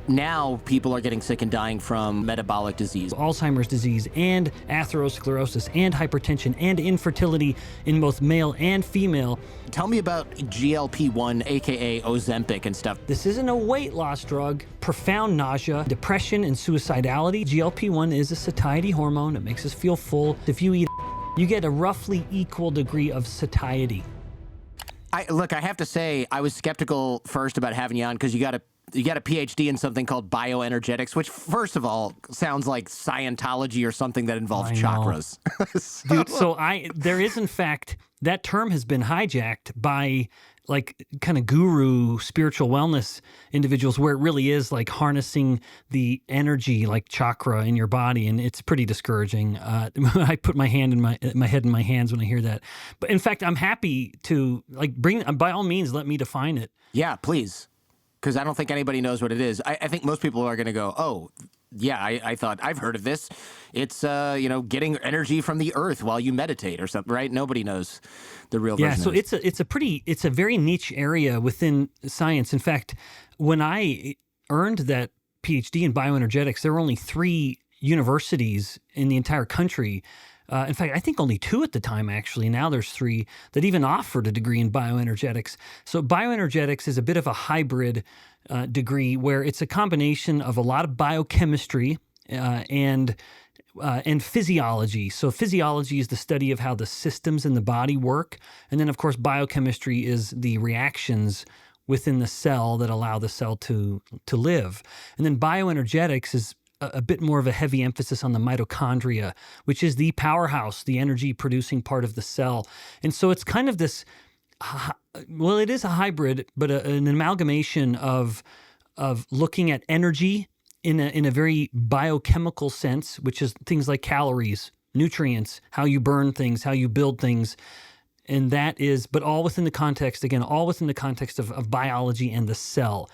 Now people are getting sick and dying from metabolic disease. Alzheimer's disease and atherosclerosis and hypertension and infertility in both male and female. Tell me about GLP-1, aka Ozempic and stuff. This isn't a weight loss drug. Profound nausea, depression, and suicidality. GLP-1 is a satiety hormone. It makes us feel full. If you eat, you get a roughly equal degree of satiety. Look, I have to say, I was skeptical first about having you on because you got a PhD in something called bioenergetics, which, first of all, sounds like Scientology or something that involves chakras. Dude, there is, in fact, that term has been hijacked by like kind of guru spiritual wellness individuals, where it really is like harnessing the energy like chakra in your body, and it's pretty discouraging. I put my head in my hands when I hear that. But in fact, I'm happy to by all means, let me define it. Yeah, please. Because I don't think anybody knows what it is. I think most people are going to go, oh, yeah, I thought I've heard of this. It's, getting energy from the earth while you meditate or something, right? Nobody knows the real version. Yeah, so it's a very niche area within science. In fact, when I earned that PhD in bioenergetics, there were only 3 universities in the entire country. In fact, I think only 2 at the time, actually. Now there's 3 that even offered a degree in bioenergetics. So bioenergetics is a bit of a hybrid degree where it's a combination of a lot of biochemistry and physiology. So physiology is the study of how the systems in the body work. And then, of course, biochemistry is the reactions within the cell that allow the cell to live. And then bioenergetics is a bit more of a heavy emphasis on the mitochondria, which is the powerhouse, the energy-producing part of the cell. And so it's kind of this, well, it is a hybrid, but an amalgamation of looking at energy in a very biochemical sense, which is things like calories, nutrients, how you burn things, how you build things. And that is, but all within the context of biology and the cell.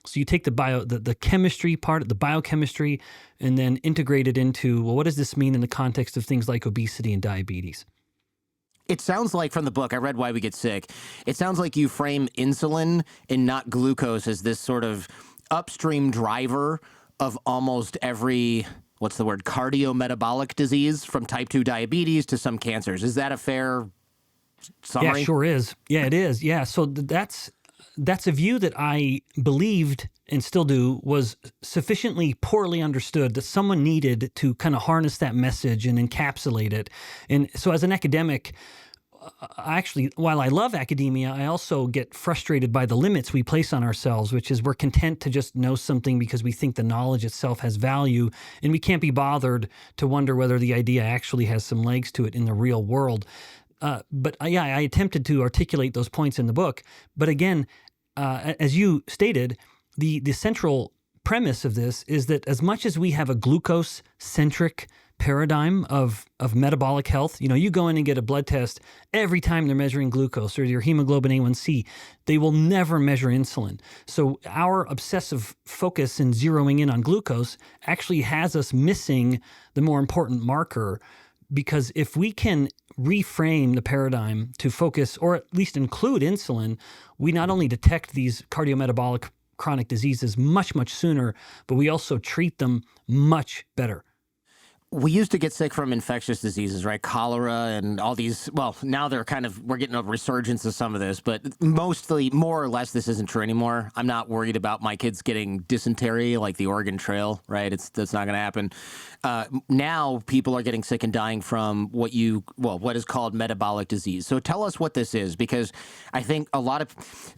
So you take the chemistry part, the biochemistry, and then integrate it into, well, what does this mean in the context of things like obesity and diabetes? It sounds like, from the book, I read Why We Get Sick, it sounds like you frame insulin and not glucose as this sort of upstream driver of almost every, cardiometabolic disease, from type 2 diabetes to some cancers. Is that a fair summary? Yeah, sure is. Yeah, it is. Yeah, so that's a view that I believed and still do was sufficiently poorly understood that someone needed to kind of harness that message and encapsulate it. And so as an academic, while I love academia, I also get frustrated by the limits we place on ourselves, which is we're content to just know something because we think the knowledge itself has value, and we can't be bothered to wonder whether the idea actually has some legs to it in the real world. But I attempted to articulate those points in the book. But again, as you stated, the central premise of this is that as much as we have a glucose-centric paradigm of metabolic health, you go in and get a blood test every time they're measuring glucose or your hemoglobin A1C, they will never measure insulin. So our obsessive focus and zeroing in on glucose actually has us missing the more important marker. Because if we can reframe the paradigm to focus, or at least include insulin, we not only detect these cardiometabolic chronic diseases much, much sooner, but we also treat them much better. We used to get sick from infectious diseases, right? Cholera and all these, well, now we're getting a resurgence of some of this, but mostly, more or less, this isn't true anymore. I'm not worried about my kids getting dysentery like the Oregon Trail, right? That's not going to happen. Now people are getting sick and dying from what is called metabolic disease. So tell us what this is, because I think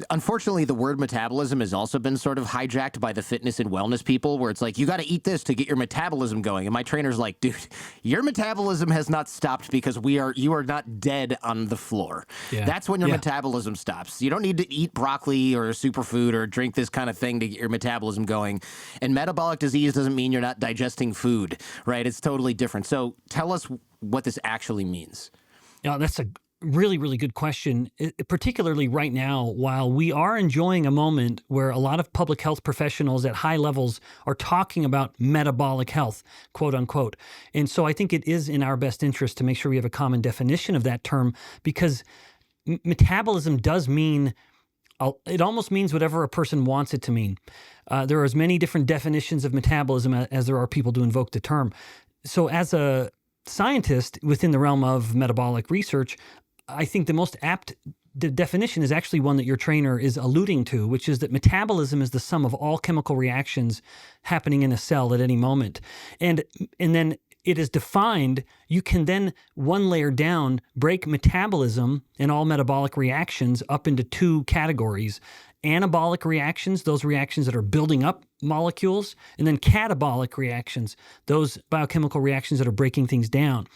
unfortunately, the word metabolism has also been sort of hijacked by the fitness and wellness people, where it's like, you got to eat this to get your metabolism going. And my trainer's like, dude, your metabolism has not stopped because you are not dead on the floor. Yeah. That's when your metabolism stops. You don't need to eat broccoli or a superfood or drink this kind of thing to get your metabolism going. And metabolic disease doesn't mean you're not digesting food, right? It's totally different. So tell us what this actually means. Yeah, that's a really, really good question, particularly right now, while we are enjoying a moment where a lot of public health professionals at high levels are talking about metabolic health, quote unquote. And so I think it is in our best interest to make sure we have a common definition of that term, because metabolism does mean It almost means whatever a person wants it to mean. There are as many different definitions of metabolism as there are people to invoke the term. So as a scientist within the realm of metabolic research, I think the most apt definition is actually one that your trainer is alluding to, which is that metabolism is the sum of all chemical reactions happening in a cell at any moment. And then it is defined, you can then one layer down, break metabolism and all metabolic reactions up into two categories. Anabolic reactions, those reactions that are building up molecules, and then catabolic reactions, those biochemical reactions that are breaking things down.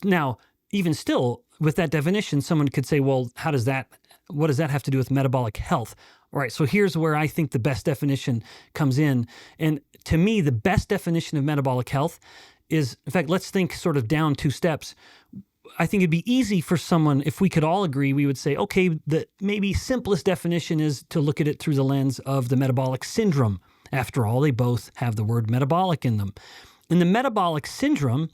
Now, even still, with that definition, someone could say, well, what does that have to do with metabolic health? All right, so here's where I think the best definition comes in. And to me, the best definition of metabolic health is, in fact, let's think sort of down two steps. I think it'd be easy for someone, if we could all agree, we would say, okay, the maybe simplest definition is to look at it through the lens of the metabolic syndrome. After all, they both have the word metabolic in them. And the metabolic syndrome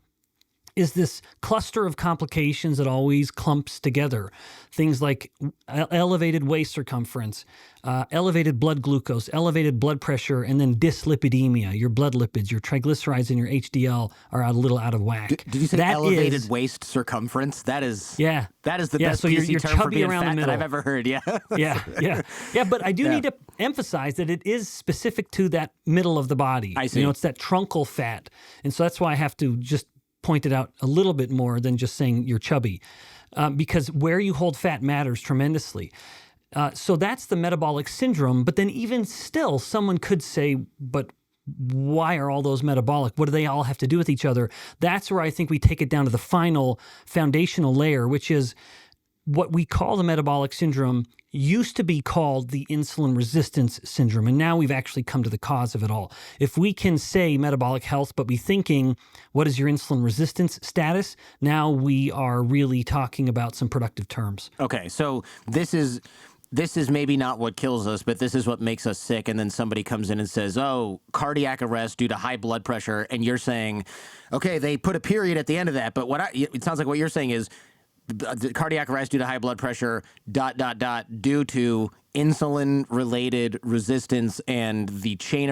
is this cluster of complications that always clumps together. Things like elevated waist circumference, elevated blood glucose, elevated blood pressure, and then dyslipidemia. Your blood lipids, your triglycerides, and your HDL are a little out of whack. Did you say elevated waist circumference? That is the best so PC you're term for chubby being around fat the that middle. I've ever heard. Yeah. Yeah. But I do need to emphasize that it is specific to that middle of the body. I see. It's that truncal fat. And so that's why I have to just point it out a little bit more than just saying you're chubby, because where you hold fat matters tremendously. So that's the metabolic syndrome. But then even still, someone could say, but why are all those metabolic? What do they all have to do with each other? That's where I think we take it down to the final foundational layer, which is what we call the metabolic syndrome used to be called the insulin resistance syndrome. And now we've actually come to the cause of it all. If we can say metabolic health, but be thinking, what is your insulin resistance status? Now we are really talking about some productive terms. Okay, so this is maybe not what kills us, but this is what makes us sick. And then somebody comes in and says, oh, cardiac arrest due to high blood pressure. And you're saying, okay, they put a period at the end of that. But it sounds like what you're saying is the cardiac arrest due to high blood pressure, ... due to insulin-related resistance and the chain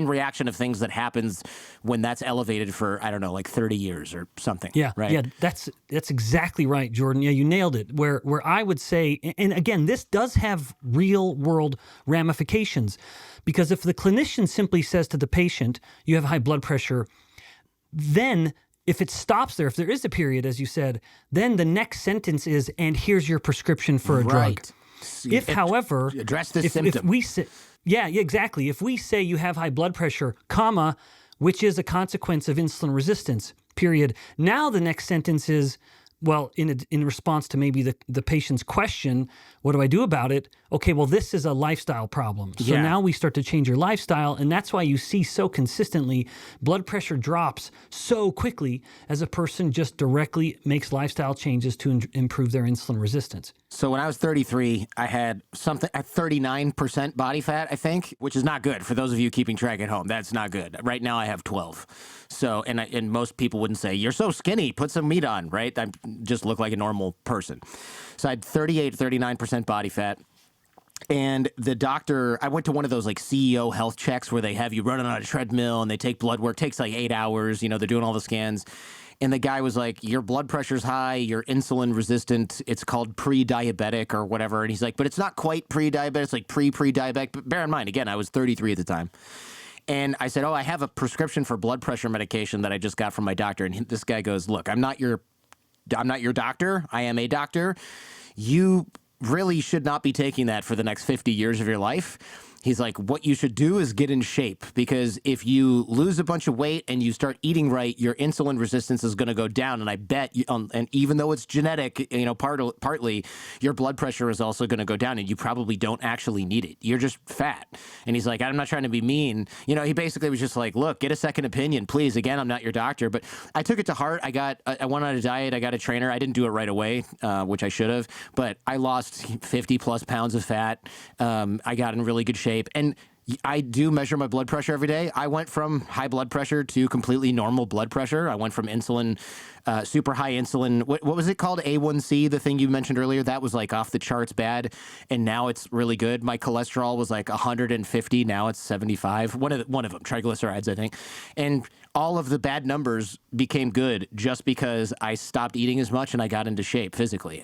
reaction of things that happens when that's elevated for, I don't know, like 30 years or something. Yeah, right? Yeah, that's exactly right, Jordan. Yeah, you nailed it. Where I would say, and again, this does have real-world ramifications, because if the clinician simply says to the patient, you have high blood pressure, then if it stops there, if there is a period, as you said, then the next sentence is, and here's your prescription for a drug. If, however, address the symptom. If we say, exactly. If we say you have high blood pressure, comma, which is a consequence of insulin resistance, period. Now the next sentence is, well, in response to maybe the patient's question, what do I do about it? Okay, well, this is a lifestyle problem. So now we start to change your lifestyle, and that's why you see so consistently blood pressure drops so quickly as a person just directly makes lifestyle changes to improve their insulin resistance. So when I was 33, I had something at 39% body fat, I think, which is not good. For those of you keeping track at home, that's not good. Right now I have 12. So, and most people wouldn't say, you're so skinny, put some meat on, right? I just look like a normal person. So I had 39% body fat. And the doctor, I went to one of those like CEO health checks where they have you running on a treadmill and they take blood work. It takes like 8 hours. They're doing all the scans. And the guy was like, your blood pressure's high, you're insulin resistant, it's called pre-diabetic or whatever. And he's like, but it's not quite pre-diabetic, it's like pre-diabetic. But bear in mind, again, I was 33 at the time. And I said, oh, I have a prescription for blood pressure medication that I just got from my doctor. And this guy goes, look, I'm not your doctor. I am a doctor. You really should not be taking that for the next 50 years of your life. He's like, what you should do is get in shape, because if you lose a bunch of weight and you start eating right, your insulin resistance is going to go down. And I bet, and even though it's genetic, partly, your blood pressure is also going to go down, and you probably don't actually need it. You're just fat. And he's like, I'm not trying to be mean. He basically was just like, look, get a second opinion, please. Again, I'm not your doctor. But I took it to heart. I went on a diet. I got a trainer. I didn't do it right away, which I should have. But I lost 50 plus pounds of fat. I got in really good shape. And I do measure my blood pressure every day. I went from high blood pressure to completely normal blood pressure. I went from insulin, super high insulin. What was it called? A1C, the thing you mentioned earlier. That was like off the charts bad, and now it's really good. My cholesterol was like 150. Now it's 75. One of them, triglycerides, I think. And all of the bad numbers became good just because I stopped eating as much and I got into shape physically.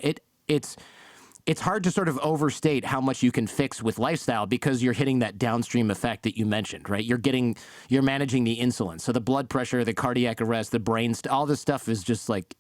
It's hard to sort of overstate how much you can fix with lifestyle because you're hitting that downstream effect that you mentioned, right? You're managing the insulin. So the blood pressure, the cardiac arrest, the brain, all this stuff is just like,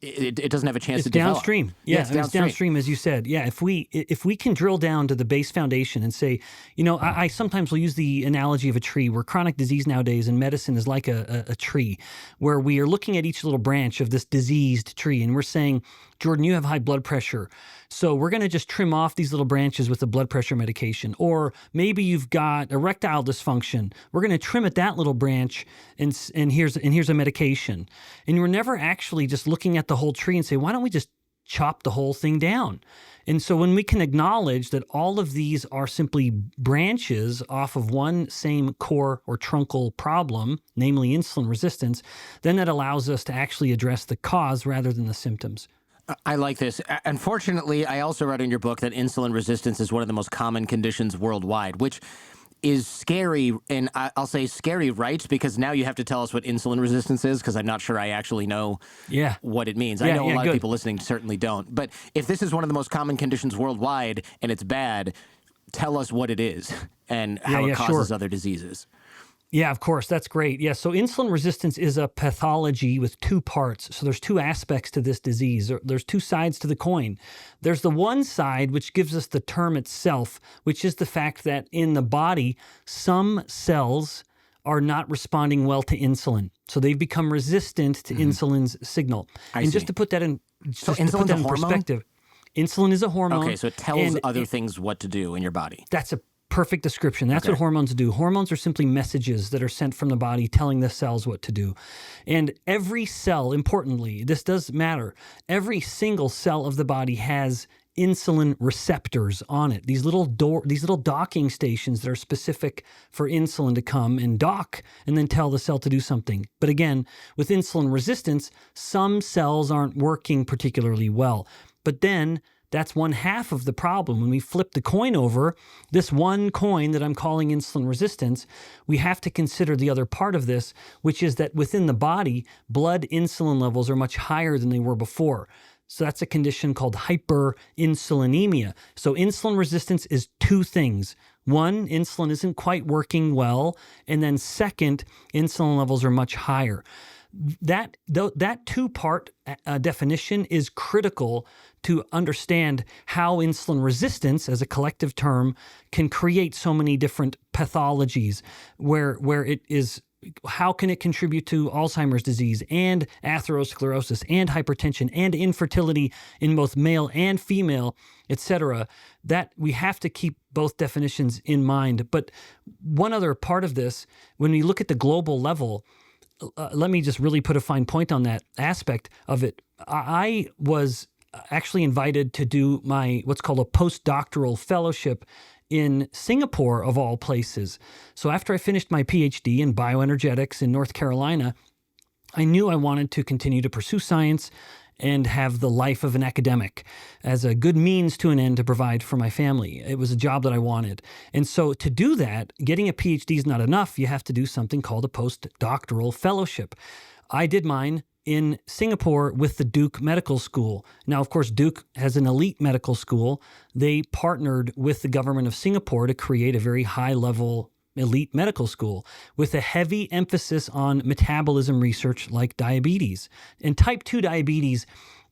it doesn't have a chance to develop. Downstream. Yeah, it's downstream, as you said. Yeah, if we can drill down to the base foundation and say, I sometimes will use the analogy of a tree, where chronic disease nowadays in medicine is like a tree, where we are looking at each little branch of this diseased tree, and we're saying, Jordan, you have high blood pressure, so we're going to just trim off these little branches with the blood pressure medication. Or maybe you've got erectile dysfunction. We're going to trim at that little branch, and here's a medication. And we're never actually just looking at the whole tree and say, why don't we just chop the whole thing down? And so when we can acknowledge that all of these are simply branches off of one same core or truncal problem, namely insulin resistance, then that allows us to actually address the cause rather than the symptoms. I like this. Unfortunately, I also read in your book that insulin resistance is one of the most common conditions worldwide, which is scary. And I'll say scary, right? Because now you have to tell us what insulin resistance is, because I'm not sure I actually know what it means. I know a lot of people listening certainly don't. But if this is one of the most common conditions worldwide and it's bad, tell us what it is and how it causes other diseases. Yeah, of course. That's great. Yeah. So insulin resistance is a pathology with two parts. So there's two aspects to this disease. There's two sides to the coin. There's the one side, which gives us the term itself, which is the fact that in the body, some cells are not responding well to insulin. So they've become resistant to insulin's signal. Just to put that in, perspective, insulin is a hormone. Okay, so it tells other things what to do in your body. That's a perfect description. That's what hormones do. Hormones are simply messages that are sent from the body telling the cells what to do. And every cell, importantly, this does matter, every single cell of the body has insulin receptors on it. These little docking stations that are specific for insulin to come and dock and then tell the cell to do something. But again, with insulin resistance, some cells aren't working particularly well. But then that's one half of the problem. When we flip the coin over, this one coin that I'm calling insulin resistance, we have to consider the other part of this, which is that within the body, blood insulin levels are much higher than they were before. So that's a condition called hyperinsulinemia. So insulin resistance is two things. One, insulin isn't quite working well. And then second, insulin levels are much higher. That two-part definition is critical to understand how insulin resistance, as a collective term, can create so many different pathologies where it is. How can it contribute to Alzheimer's disease and atherosclerosis and hypertension and infertility in both male and female, etc.? That we have to keep both definitions in mind. But one other part of this, when we look at the global level, let me just really put a fine point on that aspect of it. I was actually invited to do what's called a postdoctoral fellowship in Singapore, of all places. So after I finished my PhD in bioenergetics in North Carolina, I knew I wanted to continue to pursue science and have the life of an academic as a good means to an end to provide for my family. It was a job that I wanted. And so to do that, getting a PhD is not enough. You have to do something called a postdoctoral fellowship. I did mine in Singapore with the Duke Medical School. Now, of course, Duke has an elite medical school. They partnered with the government of Singapore to create a very high-level elite medical school with a heavy emphasis on metabolism research like diabetes. And type 2 diabetes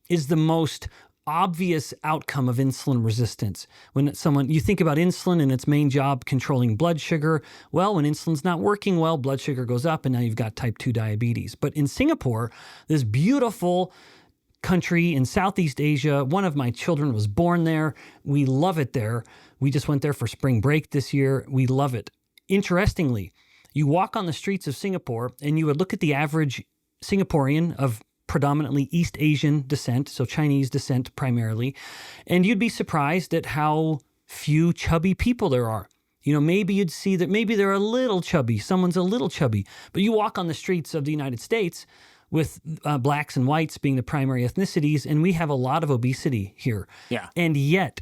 is the most obvious outcome of insulin resistance. When you think about insulin and its main job controlling blood sugar, well, when insulin's not working well, blood sugar goes up and now you've got type 2 diabetes. But in Singapore, this beautiful country in Southeast Asia, one of my children was born there. We love it there. We just went there for spring break this year. We love it. Interestingly, you walk on the streets of Singapore and you would look at the average Singaporean of predominantly East Asian descent, so Chinese descent primarily, and you'd be surprised at how few chubby people there are. maybe you'd see that maybe they're a little chubby. Someone's a little chubby. But you walk on the streets of the United States with blacks and whites being the primary ethnicities, and we have a lot of obesity here. Yeah. And yet,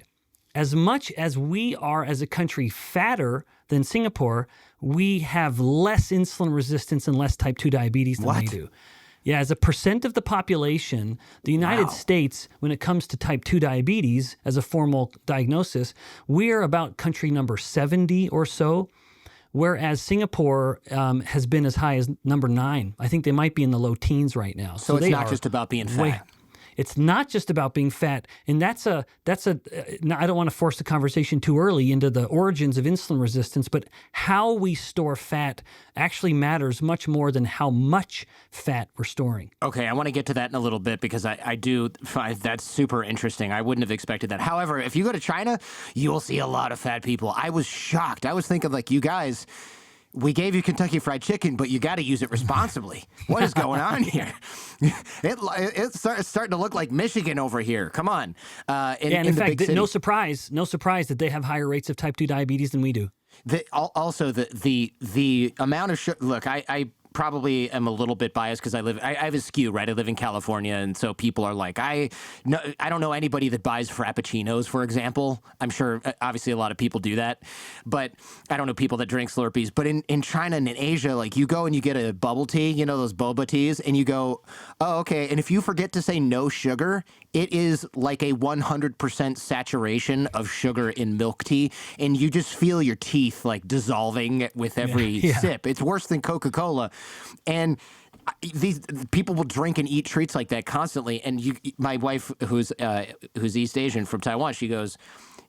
as much as we are as a country fatter than Singapore, we have less insulin resistance and less type 2 diabetes than they do. Yeah, as a percent of the population, the United States, when it comes to type 2 diabetes as a formal diagnosis, we're about country number 70 or so, whereas Singapore has been as high as number 9. I think they might be in the low teens right now. So it's not just about being fat. It's not just about being fat. And I don't want to force the conversation too early into the origins of insulin resistance, but how we store fat actually matters much more than how much fat we're storing. Okay, I want to get to that in a little bit because I do find that's super interesting. I wouldn't have expected that. However, if you go to China, you will see a lot of fat people. I was shocked. I was thinking, like, you guys, we gave you Kentucky Fried Chicken, but you got to use it responsibly. What is going on here? It's starting to look like Michigan over here. Come on. In fact, no surprise that they have higher rates of type 2 diabetes than we do. Also, the amount of sugar. Look, I probably am a little bit biased because I have a skew, right? I live in California, and so people are like, I don't know anybody that buys Frappuccinos, for example. I'm sure, obviously, a lot of people do that, but I don't know people that drink Slurpees. But in China and in Asia, like, you go and you get a bubble tea, those boba teas, and you go, oh, okay. And if you forget to say no sugar, it is like a 100% saturation of sugar in milk tea, and you just feel your teeth like dissolving with every sip. It's worse than Coca-Cola. And these people will drink and eat treats like that constantly. And my wife, who's East Asian from Taiwan, she goes,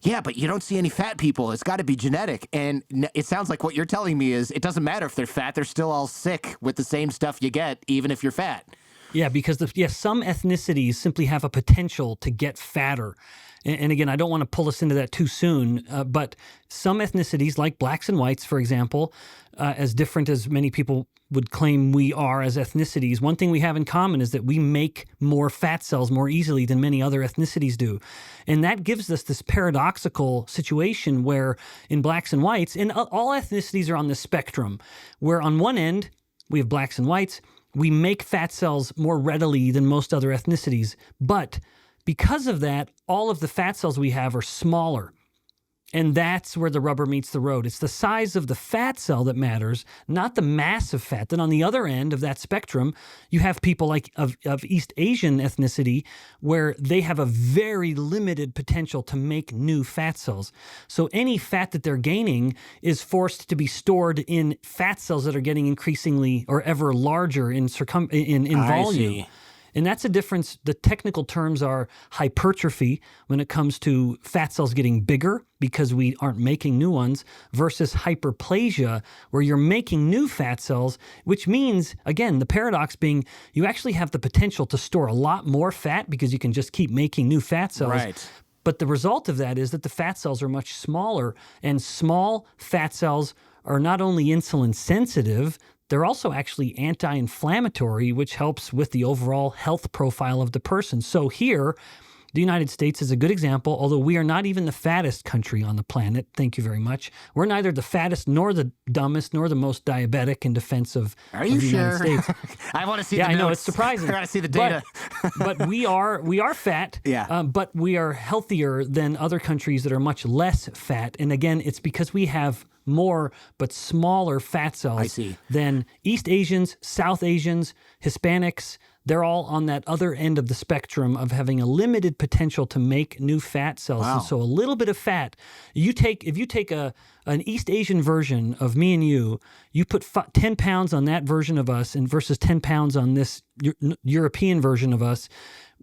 yeah, but you don't see any fat people. It's got to be genetic. And it sounds like what you're telling me is it doesn't matter if they're fat. They're still all sick with the same stuff you get, even if you're fat. Yeah, because some ethnicities simply have a potential to get fatter. And again, I don't want to pull us into that too soon, but some ethnicities, like blacks and whites, for example, as different as many people would claim we are as ethnicities, one thing we have in common is that we make more fat cells more easily than many other ethnicities do. And that gives us this paradoxical situation where in blacks and whites, and all ethnicities are on the spectrum, where on one end, we have blacks and whites, we make fat cells more readily than most other ethnicities. But because of that, all of the fat cells we have are smaller. And that's where the rubber meets the road. It's the size of the fat cell that matters, not the mass of fat. Then on the other end of that spectrum, you have people like of East Asian ethnicity where they have a very limited potential to make new fat cells. So any fat that they're gaining is forced to be stored in fat cells that are getting increasingly or ever larger in volume. And that's a difference. The technical terms are hypertrophy when it comes to fat cells getting bigger because we aren't making new ones versus hyperplasia where you're making new fat cells, which means, again, the paradox being you actually have the potential to store a lot more fat because you can just keep making new fat cells. Right. But the result of that is that the fat cells are much smaller, and small fat cells are not only insulin sensitive, they're also actually anti-inflammatory, which helps with the overall health profile of the person. So here, the United States is a good example, although we are not even the fattest country on the planet. Thank you very much. We're neither the fattest nor the dumbest nor the most diabetic in defense of Are you the sure? United States. I want to see Yeah, the I notes. know, it's surprising. I got to see the data. But we are fat, but we are healthier than other countries that are much less fat. And again, it's because we have more but smaller fat cells than East Asians, South Asians, Hispanics. They're all on that other end of the spectrum of having a limited potential to make new fat cells. Wow. And so a little bit of fat, if you take an East Asian version of me and you put 10 pounds on that version of us and versus 10 pounds on this European version of us,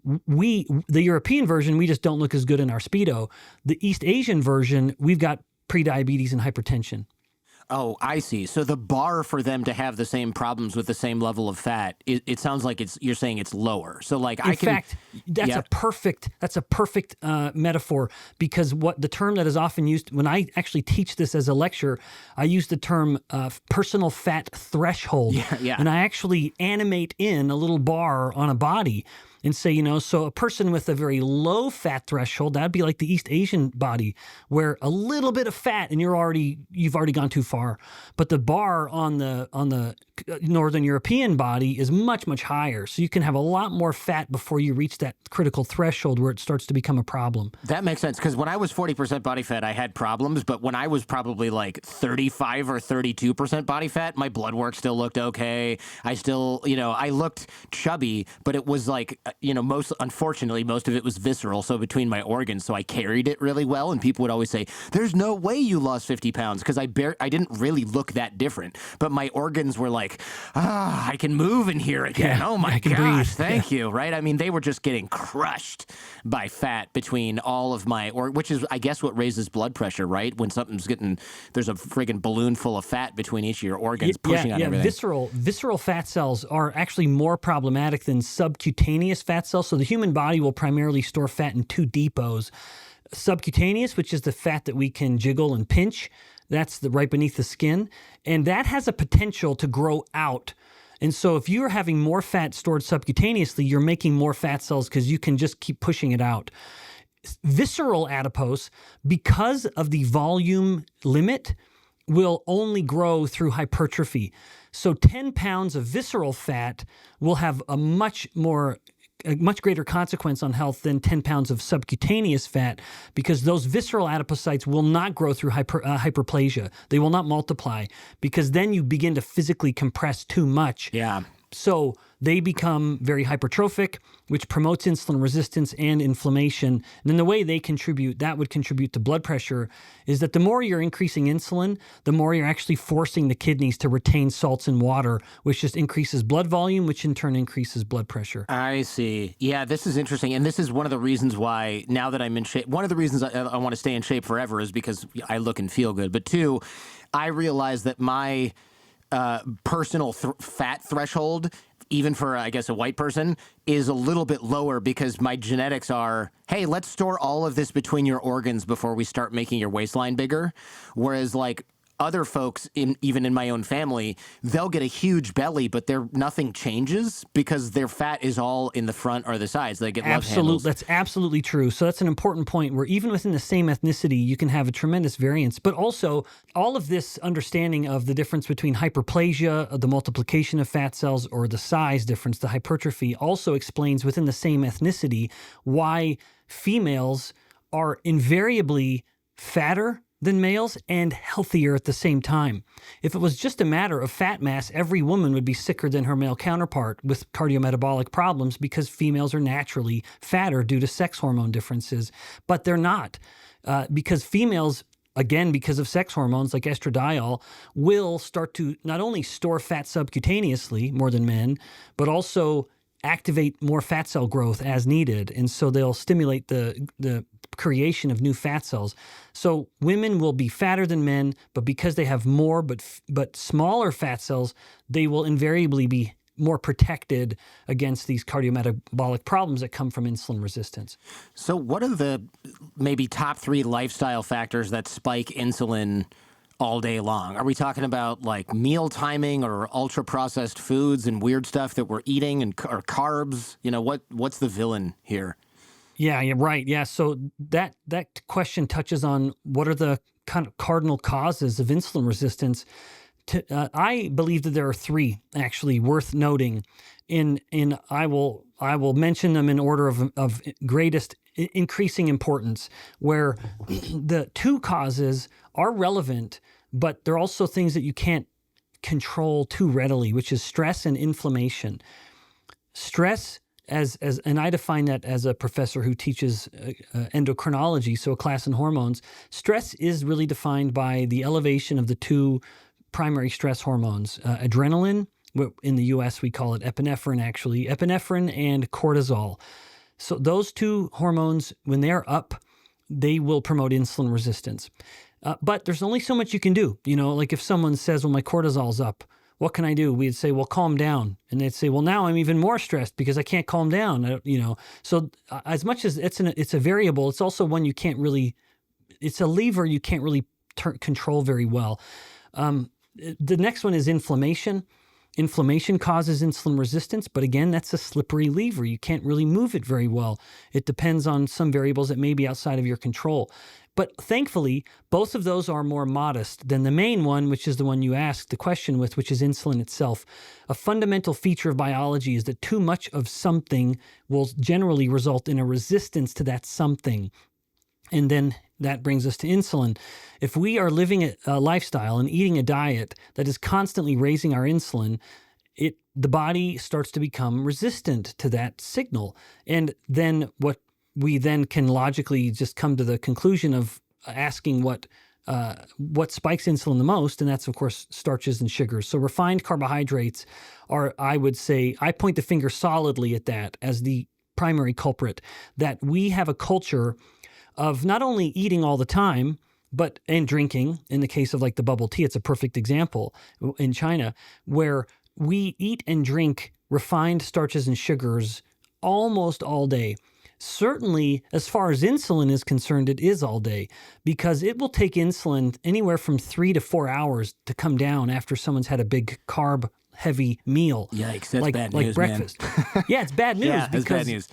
the European version, we just don't look as good in our Speedo. The East Asian version, we've got prediabetes and hypertension. Oh, I see. So the bar for them to have the same problems with the same level of fat, it sounds like you're saying it's lower. So like In fact, that's a perfect metaphor, because what the term that is often used when I actually teach this as a lecture, I use the term personal fat threshold. And I actually animate in a little bar on a body. and say, so a person with a very low fat threshold, that'd be like the East Asian body, where a little bit of fat and you've already gone too far. But the bar on the Northern European body is much, much higher. So you can have a lot more fat before you reach that critical threshold where it starts to become a problem. That makes sense, because when I was 40% body fat, I had problems, but when I was probably like 35 or 32% body fat, my blood work still looked okay. I still, I looked chubby, but it was like, unfortunately, most of it was visceral, so between my organs, so I carried it really well, and people would always say, there's no way you lost 50 pounds, because I didn't really look that different, but my organs were like, I can move in here again. Yeah, oh my I can gosh, breathe. thank you, right? I mean, they were just getting crushed by fat between all of my, which is, I guess, what raises blood pressure, right? When there's a friggin' balloon full of fat between each of your organs pushing on everything. Visceral fat cells are actually more problematic than subcutaneous fat cells. So the human body will primarily store fat in two depots. Subcutaneous, which is the fat that we can jiggle and pinch, that's right beneath the skin, and that has a potential to grow out. And so if you're having more fat stored subcutaneously, you're making more fat cells because you can just keep pushing it out. Visceral adipose, because of the volume limit, will only grow through hypertrophy. So 10 pounds of visceral fat will have a much greater consequence on health than 10 pounds of subcutaneous fat, because those visceral adipocytes will not grow through hyperplasia. They will not multiply, because then you begin to physically compress too much. Yeah. So they become very hypertrophic, which promotes insulin resistance and inflammation. And then the way that would contribute to blood pressure is that the more you're increasing insulin, the more you're actually forcing the kidneys to retain salts and water, which just increases blood volume, which in turn increases blood pressure. I see. Yeah, this is interesting. And this is one of the reasons why, now that I'm in shape, one of the reasons I want to stay in shape forever is because I look and feel good. But two, I realize that my personal fat threshold, even for, I guess, a white person, is a little bit lower, because my genetics are, hey, let's store all of this between your organs before we start making your waistline bigger. Whereas, like, other folks, even in my own family, they'll get a huge belly, but nothing changes because their fat is all in the front or the sides. They get love handles. That's absolutely true. So that's an important point, where even within the same ethnicity, you can have a tremendous variance. But also, all of this understanding of the difference between hyperplasia, the multiplication of fat cells, or the size difference, the hypertrophy, also explains within the same ethnicity why females are invariably fatter than males and healthier at the same time. If it was just a matter of fat mass, every woman would be sicker than her male counterpart with cardiometabolic problems, because females are naturally fatter due to sex hormone differences. But they're not, because females, again, because of sex hormones like estradiol, will start to not only store fat subcutaneously more than men, but also activate more fat cell growth as needed. And so they'll stimulate the creation of new fat cells. So women will be fatter than men, but because they have more but smaller fat cells, they will invariably be more protected against these cardiometabolic problems that come from insulin resistance. So what are the maybe top 3 lifestyle factors that spike insulin all day long? Are we talking about like meal timing or ultra processed foods and weird stuff that we're eating, or carbs? What's the villain here? Yeah, you're right. Yeah, so that question touches on what are the kind of cardinal causes of insulin resistance. I believe that there are 3 actually worth noting. I will mention them in order of greatest increasing importance, where the 2 causes are relevant, but they're also things that you can't control too readily, which is stress and inflammation. Stress, and I define that as a professor who teaches endocrinology, so a class in hormones. Stress is really defined by the elevation of the 2 primary stress hormones, adrenaline. In the U.S., we call it epinephrine, actually. Epinephrine and cortisol. So those 2 hormones, when they're up, they will promote insulin resistance. But there's only so much you can do. Like if someone says, well, my cortisol's up, what can I do? We'd say, well, calm down. And they'd say, well, now I'm even more stressed because I can't calm down. So as much as it's a variable, it's also one you can't really, it's a lever you can't really control very well. The next one is inflammation. Inflammation causes insulin resistance, but again, that's a slippery lever. You can't really move it very well. It depends on some variables that may be outside of your control. But thankfully, both of those are more modest than the main one, which is the one you asked the question with, which is insulin itself. A fundamental feature of biology is that too much of something will generally result in a resistance to that something. And then that brings us to insulin. If we are living a lifestyle and eating a diet that is constantly raising our insulin, the body starts to become resistant to that signal. And then what we then can logically just come to the conclusion of asking what spikes insulin the most, and that's, of course, starches and sugars. So refined carbohydrates are, I would say, I point the finger solidly at that as the primary culprit, that we have a culture of not only eating all the time, and drinking. In the case of like the bubble tea, it's a perfect example in China, where we eat and drink refined starches and sugars almost all day. Certainly, as far as insulin is concerned, it is all day, because it will take insulin anywhere from 3 to 4 hours to come down after someone's had a big carb-heavy meal. Yikes, that's bad like news, breakfast. Yeah, it's bad news Yeah, because it's bad news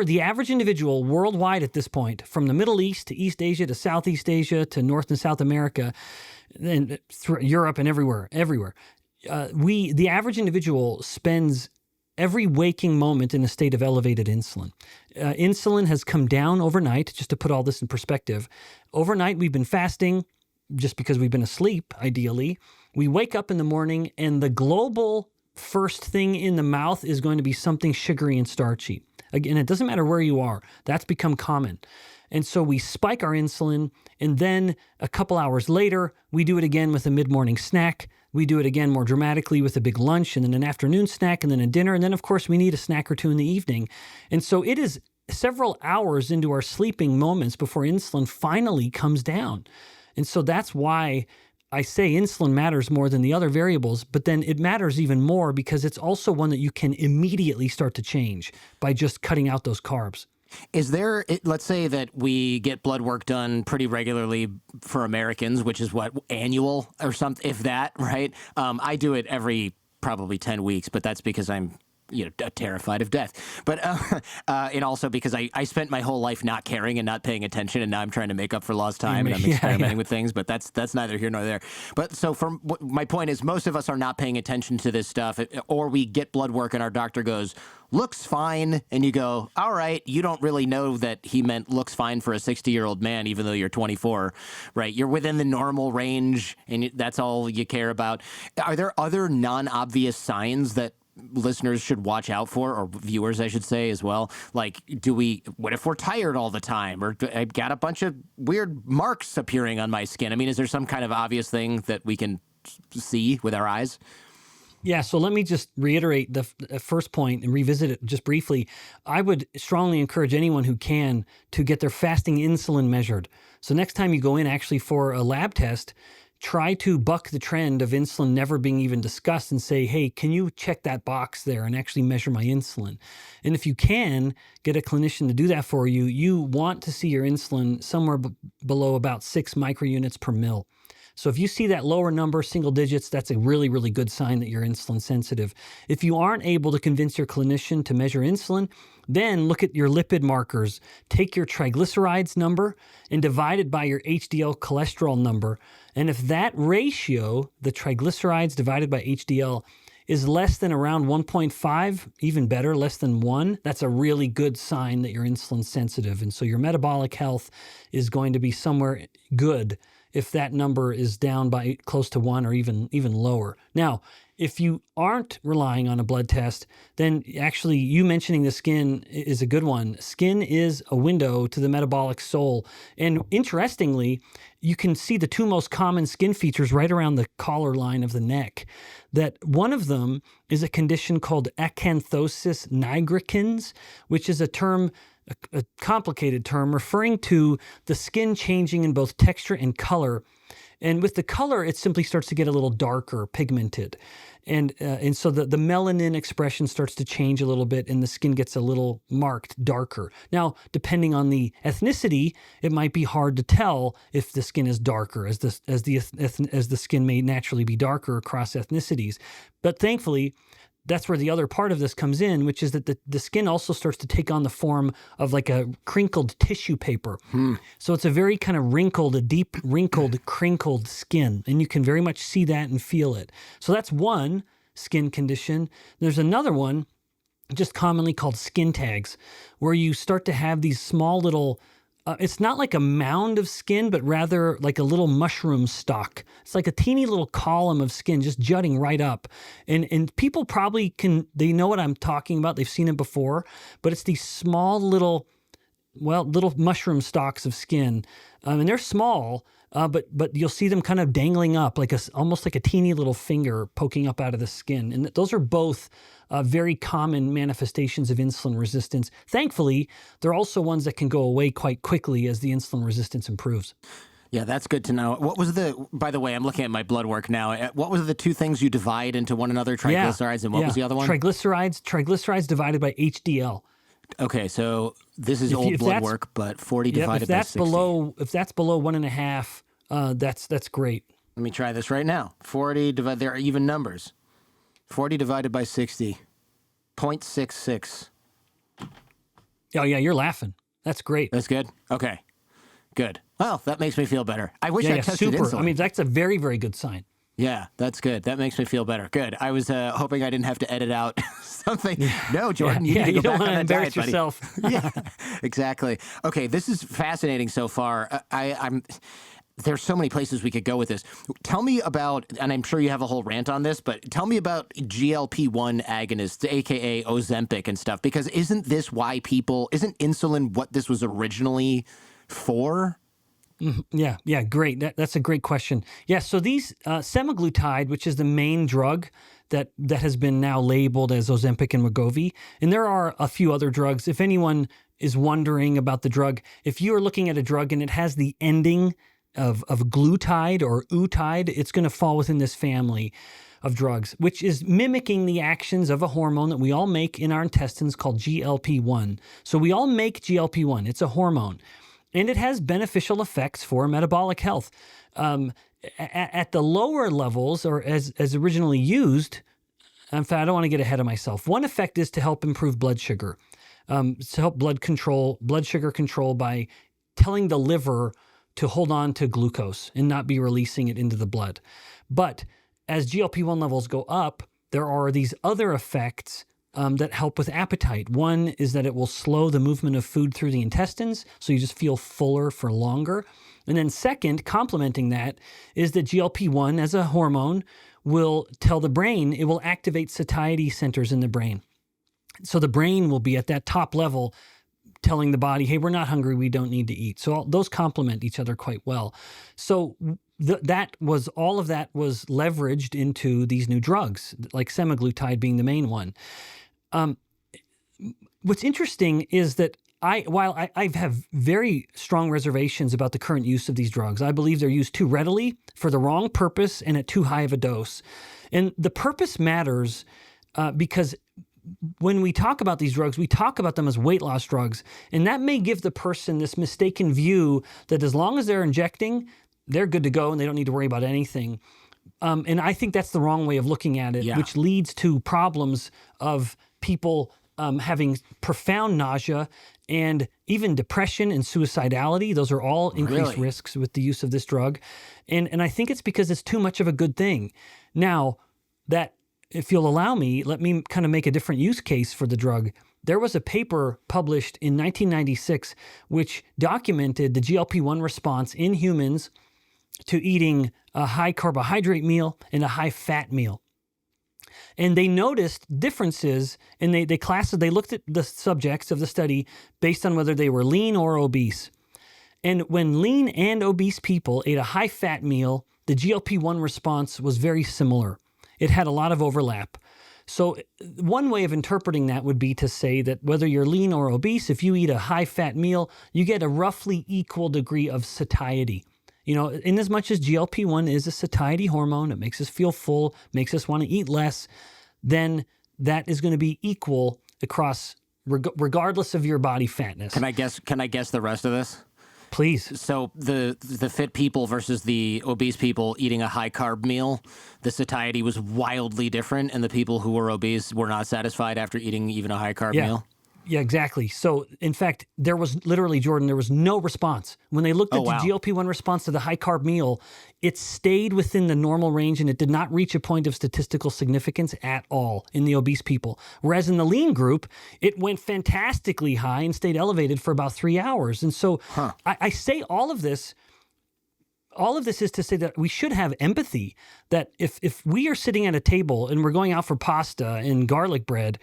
the average individual worldwide at this point, from the Middle East to East Asia to Southeast Asia to North and South America, and through Europe and everywhere, the average individual spends every waking moment in a state of elevated insulin. Insulin has come down overnight, just to put all this in perspective. Overnight, we've been fasting just because we've been asleep, ideally. We wake up in the morning, and the global first thing in the mouth is going to be something sugary and starchy. Again, it doesn't matter where you are. That's become common. And so we spike our insulin, and then a couple hours later, we do it again with a mid-morning snack. We do it again more dramatically with a big lunch, and then an afternoon snack, and then a dinner. And then, of course, we need a snack or two in the evening. And so it is several hours into our sleeping moments before insulin finally comes down. And so that's why I say insulin matters more than the other variables, but then it matters even more because it's also one that you can immediately start to change by just cutting out those carbs. Is there, let's say that we get blood work done pretty regularly for Americans, which is what, annual or something, if that, right? I do it every probably 10 weeks, but that's because I'm terrified of death. But and also because I spent my whole life not caring and not paying attention, and now I'm trying to make up for lost time, and I'm experimenting with things. But that's neither here nor there. But so my point is, most of us are not paying attention to this stuff, or we get blood work and our doctor goes, looks fine, and you go, all right, you don't really know that he meant looks fine for a 60-year-old man, even though you're 24, right? You're within the normal range, and that's all you care about. Are there other non-obvious signs that listeners should watch out for, or viewers, I should say, as well? Like, what if we're tired all the time, or I've got a bunch of weird marks appearing on my skin? I mean, is there some kind of obvious thing that we can see with our eyes? Yeah, so let me just reiterate the first point and revisit it just briefly. I would strongly encourage anyone who can to get their fasting insulin measured. So next time you go in actually for a lab test, try to buck the trend of insulin never being even discussed and say, hey, can you check that box there and actually measure my insulin? And if you can get a clinician to do that for you, you want to see your insulin somewhere below about 6 microunits per mil. So if you see that lower number, single digits, that's a really, really good sign that you're insulin sensitive. If you aren't able to convince your clinician to measure insulin, then look at your lipid markers. Take your triglycerides number and divide it by your HDL cholesterol number. And if that ratio, the triglycerides divided by HDL, is less than around 1.5, even better, less than 1, that's a really good sign that you're insulin sensitive. And so your metabolic health is going to be somewhere good if that number is down by close to 1 or even lower. Now, if you aren't relying on a blood test, then actually you mentioning the skin is a good one. Skin is a window to the metabolic soul. And interestingly, you can see the two most common skin features right around the collar line of the neck. That one of them is a condition called acanthosis nigricans, which is a complicated term referring to the skin changing in both texture and color And with the color, it simply starts to get a little darker, pigmented. And so the melanin expression starts to change a little bit, and the skin gets a little marked darker. Now, depending on the ethnicity, it might be hard to tell if the skin is darker, as the skin may naturally be darker across ethnicities. But thankfully, that's where the other part of this comes in, which is that the skin also starts to take on the form of like a crinkled tissue paper. So it's a very kind of wrinkled, a deep wrinkled, crinkled skin. And you can very much see that and feel it. So that's one skin condition. There's another one, just commonly called skin tags, where you start to have these small little, it's not like a mound of skin, but rather like a little mushroom stalk. It's like a teeny little column of skin just jutting right up. And people probably they know what I'm talking about. They've seen it before, but it's these small little mushroom stalks of skin. And they're small, but you'll see them kind of dangling up almost like a teeny little finger poking up out of the skin. And those are both very common manifestations of insulin resistance. Thankfully, they're also ones that can go away quite quickly as the insulin resistance improves. Yeah, that's good to know. What was by the way, I'm looking at my blood work now. What was the two things you divide into one another, triglycerides, and what was the other one? Triglycerides divided by HDL. Okay, so this is old blood work, but 40 divided by 60. If that's below 1.5, that's great. Let me try this right now. 40 divided, there are even numbers. 40 divided by 60, 0.66. Oh, yeah, you're laughing. That's great. That's good? Okay, good. Well, that makes me feel better. I wish I tested insulin. I mean, that's a very, very good sign. Yeah, that's good. That makes me feel better. Good. I was hoping I didn't have to edit out something. No, Jordan, you need to go back on that diet, buddy. You don't want to embarrass yourself. Yeah, exactly. Okay, this is fascinating so far. There's so many places we could go with this. Tell me about, and I'm sure you have a whole rant on this, but tell me about GLP-1 agonists, aka Ozempic and stuff, because isn't insulin what this was originally for? Yeah, great. That's a great question. Yeah, so these semaglutide, which is the main drug that has been now labeled as Ozempic and Wegovy, and there are a few other drugs. If anyone is wondering about the drug, if you are looking at a drug and it has the ending of glutide or utide, it's going to fall within this family of drugs, which is mimicking the actions of a hormone that we all make in our intestines called GLP-1. So we all make GLP-1. It's a hormone, and it has beneficial effects for metabolic health. At the lower levels, or as originally used, in fact, I don't want to get ahead of myself. One effect is to help improve blood sugar, to help blood sugar control by telling the liver to hold on to glucose and not be releasing it into the blood. But as GLP-1 levels go up, there are these other effects that help with appetite. One is that it will slow the movement of food through the intestines, so you just feel fuller for longer. And then second, complementing that, is that GLP-1 as a hormone will tell the brain, it will activate satiety centers in the brain. So the brain will be at that top level telling the body, hey, we're not hungry, we don't need to eat. So those complement each other quite well. So all of that was leveraged into these new drugs, like semaglutide being the main one. What's interesting is that while I have very strong reservations about the current use of these drugs, I believe they're used too readily, for the wrong purpose, and at too high of a dose. And the purpose matters because when we talk about these drugs, we talk about them as weight loss drugs, and that may give the person this mistaken view that as long as they're injecting, they're good to go and they don't need to worry about anything. And I think that's the wrong way of looking at it, which leads to problems of people having profound nausea and even depression and suicidality. Those are all increased risks with the use of this drug. And I think it's because it's too much of a good thing. Now, if you'll allow me, let me kind of make a different use case for the drug. There was a paper published in 1996 which documented the GLP-1 response in humans to eating a high carbohydrate meal and a high fat meal. And they noticed differences, and they looked at the subjects of the study based on whether they were lean or obese. And when lean and obese people ate a high fat meal, the GLP-1 response was very similar. It had a lot of overlap. So one way of interpreting that would be to say that whether you're lean or obese, if you eat a high-fat meal, you get a roughly equal degree of satiety. In as much as GLP-1 is a satiety hormone, it makes us feel full, makes us want to eat less, then that is going to be equal across, regardless of your body fatness. Can I guess the rest of this? Please. So the fit people versus the obese people eating a high carb meal, the satiety was wildly different, and the people who were obese were not satisfied after eating even a high carb meal. Yeah, exactly. So, in fact, there was literally, Jordan, there was no response. When they looked at the GLP-1 response to the high-carb meal, it stayed within the normal range, and it did not reach a point of statistical significance at all in the obese people. Whereas in the lean group, it went fantastically high and stayed elevated for about 3 hours. And so I say all of this is to say that we should have empathy, that if we are sitting at a table and we're going out for pasta and garlic bread,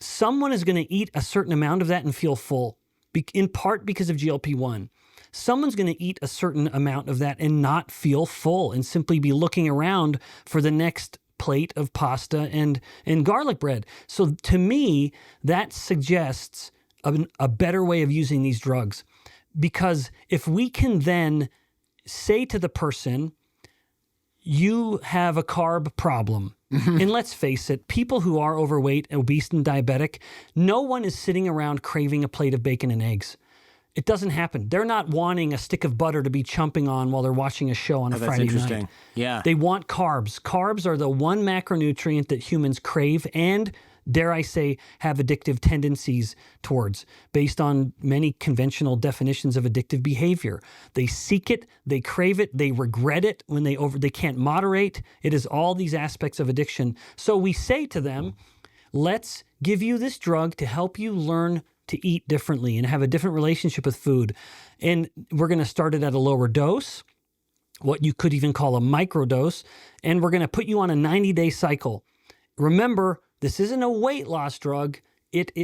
someone is going to eat a certain amount of that and feel full, in part because of GLP-1. Someone's going to eat a certain amount of that and not feel full and simply be looking around for the next plate of pasta and garlic bread. So to me, that suggests a better way of using these drugs. Because if we can then say to the person, you have a carb problem. And let's face it, people who are overweight, obese, and diabetic, no one is sitting around craving a plate of bacon and eggs. It doesn't happen. They're not wanting a stick of butter to be chomping on while they're watching a show on a Friday night. Yeah. They want carbs. Carbs are the one macronutrient that humans crave and, dare I say, have addictive tendencies towards, based on many conventional definitions of addictive behavior. They seek it, they crave it, they regret it when they can't moderate. It is all these aspects of addiction. So we say to them, let's give you this drug to help you learn to eat differently and have a different relationship with food. And we're going to start it at a lower dose, what you could even call a microdose, and we're going to put you on a 90-day cycle. Remember, this isn't a weight loss drug.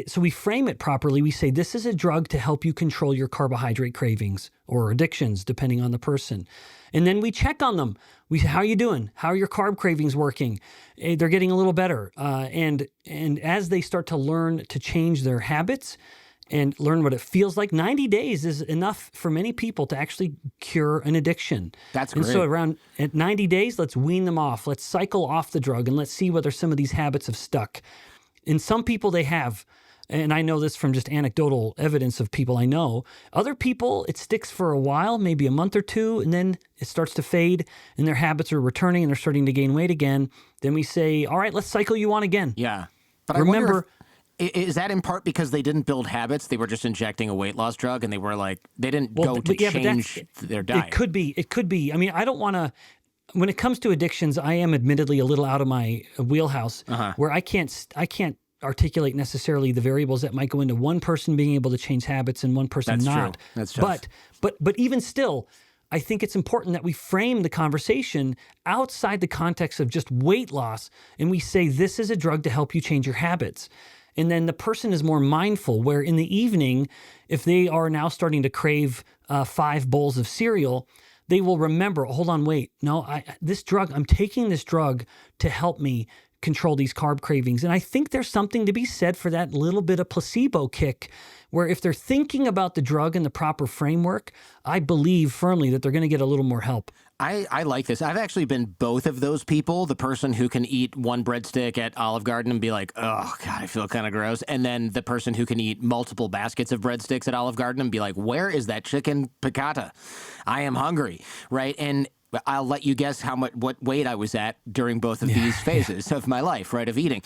So we frame it properly. We say this is a drug to help you control your carbohydrate cravings or addictions, depending on the person. And then we check on them. We say, how are you doing? How are your carb cravings working? They're getting a little better. And as they start to learn to change their habits and learn what it feels like, 90 days is enough for many people to actually cure an addiction. That's great. And so at 90 days, let's wean them off. Let's cycle off the drug and let's see whether some of these habits have stuck. In some people, they have. And I know this from just anecdotal evidence of people I know. Other people, it sticks for a while, maybe a month or two, and then it starts to fade and their habits are returning and they're starting to gain weight again. Then we say, all right, let's cycle you on again. Yeah. But remember, I wonder is that in part because they didn't build habits? They were just injecting a weight loss drug and they were like, they didn't go to change their diet. It could be. I mean, I don't want to, when it comes to addictions, I am admittedly a little out of my wheelhouse where I can't articulate necessarily the variables that might go into one person being able to change habits and one person not. That's tough. But even still, I think it's important that we frame the conversation outside the context of just weight loss, and we say this is a drug to help you change your habits. And then the person is more mindful, where in the evening, if they are now starting to crave 5 bowls of cereal, they will remember, hold on, wait, no, I'm taking this drug to help me control these carb cravings. And I think there's something to be said for that little bit of placebo kick, where if they're thinking about the drug in the proper framework, I believe firmly that they're going to get a little more help. I like this. I've actually been both of those people, the person who can eat one breadstick at Olive Garden and be like, oh, God, I feel kind of gross. And then the person who can eat multiple baskets of breadsticks at Olive Garden and be like, where is that chicken piccata? I am hungry, right? And I'll let you guess what weight I was at during both of these phases of my life, right, of eating.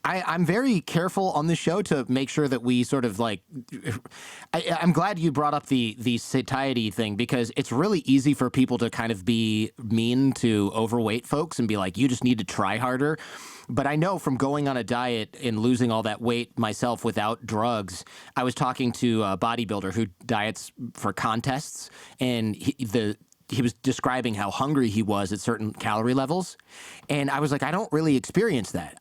I'm very careful on this show to make sure that we sort of like, I'm glad you brought up the satiety thing, because it's really easy for people to kind of be mean to overweight folks and be like, you just need to try harder. But I know from going on a diet and losing all that weight myself without drugs, I was talking to a bodybuilder who diets for contests, and he was describing how hungry he was at certain calorie levels. And I was like, I don't really experience that.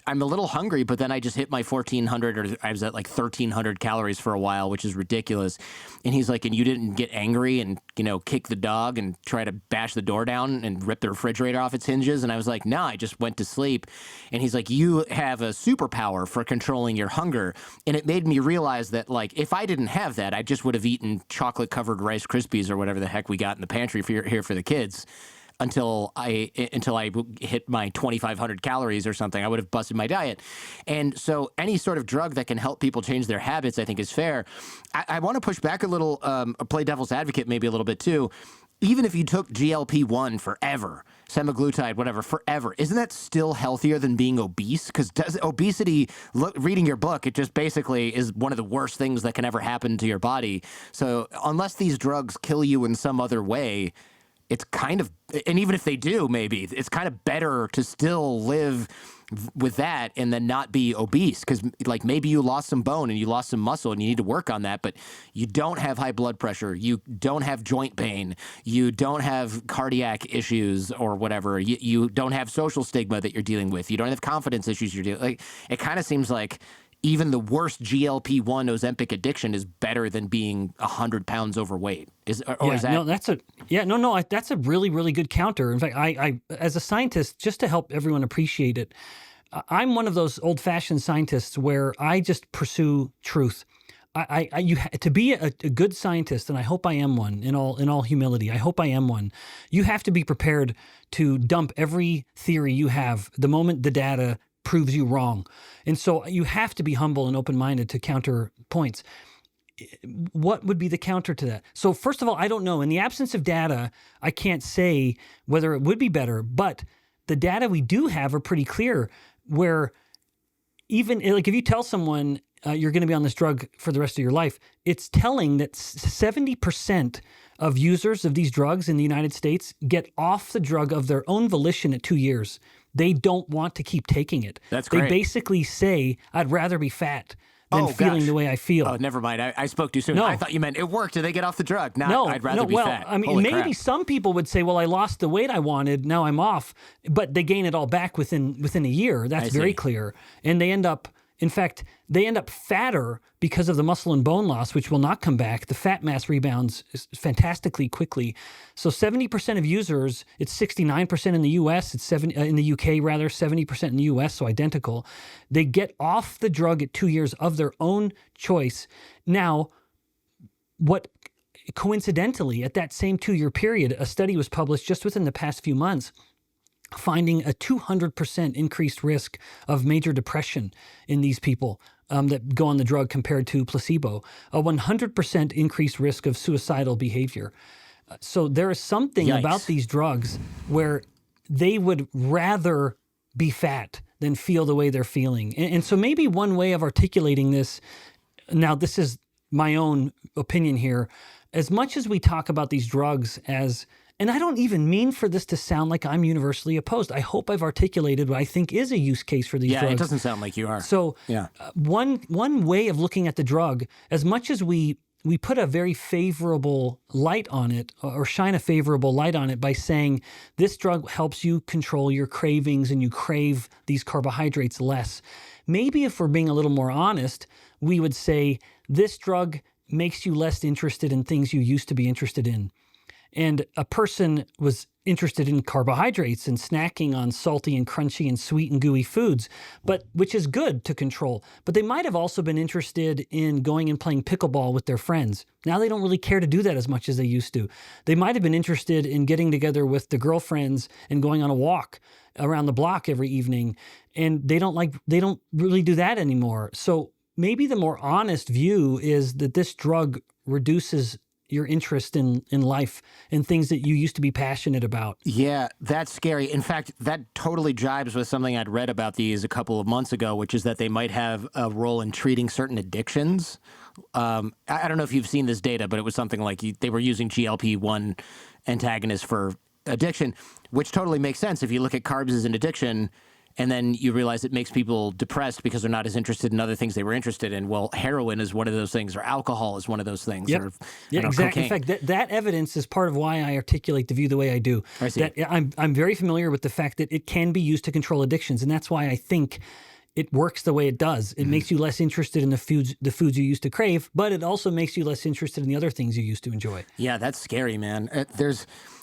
I'm a little hungry, but then I just hit my 1,400, or I was at like 1,300 calories for a while, which is ridiculous. And he's like, and you didn't get angry and, kick the dog and try to bash the door down and rip the refrigerator off its hinges? And I was like, no, I just went to sleep. And he's like, you have a superpower for controlling your hunger. And it made me realize that, like, if I didn't have that, I just would have eaten chocolate-covered Rice Krispies or whatever the heck we got in the pantry country here for the kids. Until I hit my 2,500 calories or something, I would have busted my diet. And so any sort of drug that can help people change their habits, I think is fair. I want to push back a little, play devil's advocate maybe a little bit too. Even if you took GLP-1 forever, semaglutide, whatever, forever, isn't that still healthier than being obese? Because obesity, reading your book, it just basically is one of the worst things that can ever happen to your body. So unless these drugs kill you in some other way, it's kind of, and even if they do, maybe it's kind of better to still live with that and then not be obese, because like maybe you lost some bone and you lost some muscle and you need to work on that, but you don't have high blood pressure, you don't have joint pain, you don't have cardiac issues or whatever, you don't have social stigma that you're dealing with, you don't have confidence issues you're dealing like. It kind of seems like even the worst GLP-1 Ozempic addiction is better than being 100 pounds overweight. Is that? No, that's a really, really good counter. In fact, I as a scientist, just to help everyone appreciate it, I'm one of those old-fashioned scientists where I just pursue truth. To be a good scientist, and I hope I am one in all humility, I hope I am one, you have to be prepared to dump every theory you have the moment the data proves you wrong. And so you have to be humble and open-minded to counter points. What would be the counter to that? So first of all, I don't know. In the absence of data, I can't say whether it would be better, but the data we do have are pretty clear, where even like if you tell someone you're going to be on this drug for the rest of your life, it's telling that 70% of users of these drugs in the United States get off the drug of their own volition at 2 years. They don't want to keep taking it. That's great. They basically say, I'd rather be fat than feeling the way I feel. Oh, never mind. I spoke too soon. No. I thought you meant it worked. Did they get off the drug? No, I'd rather be fat. I mean, Holy maybe crap. some people would say, well, I lost the weight I wanted, now I'm off. But they gain it all back within a year. That's very clear. And they end up, in fact, fatter because of the muscle and bone loss, which will not come back. The fat mass rebounds fantastically quickly. So 70% of users, it's 69% in the US, it's in the UK rather, 70% in the US, so identical. They get off the drug at 2 years of their own choice. Now, what coincidentally, at that same 2-year period, a study was published just within the past few months, finding a 200% increased risk of major depression in these people that go on the drug compared to placebo, a 100% increased risk of suicidal behavior. So there is something about these drugs where they would rather be fat than feel the way they're feeling. And so maybe one way of articulating this, now this is my own opinion here, as much as we talk about these drugs as, and I don't even mean for this to sound like I'm universally opposed. I hope I've articulated what I think is a use case for these drugs. Yeah, it doesn't sound like you are. So one way of looking at the drug, as much as we put a very favorable light on it or shine a favorable light on it by saying this drug helps you control your cravings and you crave these carbohydrates less. Maybe if we're being a little more honest, we would say this drug makes you less interested in things you used to be interested in. And a person was interested in carbohydrates and snacking on salty and crunchy and sweet and gooey foods, but which is good to control. But they might have also been interested in going and playing pickleball with their friends. Now they don't really care to do that as much as they used to. They might have been interested in getting together with the girlfriends and going on a walk around the block every evening, and they don't really do that anymore. So maybe the more honest view is that this drug reduces your interest in life and things that you used to be passionate about. Yeah, that's scary. In fact, that totally jibes with something I'd read about these a couple of months ago, which is that they might have a role in treating certain addictions. I don't know if you've seen this data, but it was something like they were using GLP-1 antagonists for addiction, which totally makes sense if you look at carbs as an addiction. And then you realize it makes people depressed because they're not as interested in other things they were interested in. Well, heroin is one of those things, or alcohol is one of those things. Yep. Or, exactly. In fact, that evidence is part of why I articulate the view the way I do. I see. That I'm very familiar with the fact that it can be used to control addictions, and that's why I think it works the way it does. It makes you less interested in the foods you used to crave, but it also makes you less interested in the other things you used to enjoy. Yeah, that's scary, man.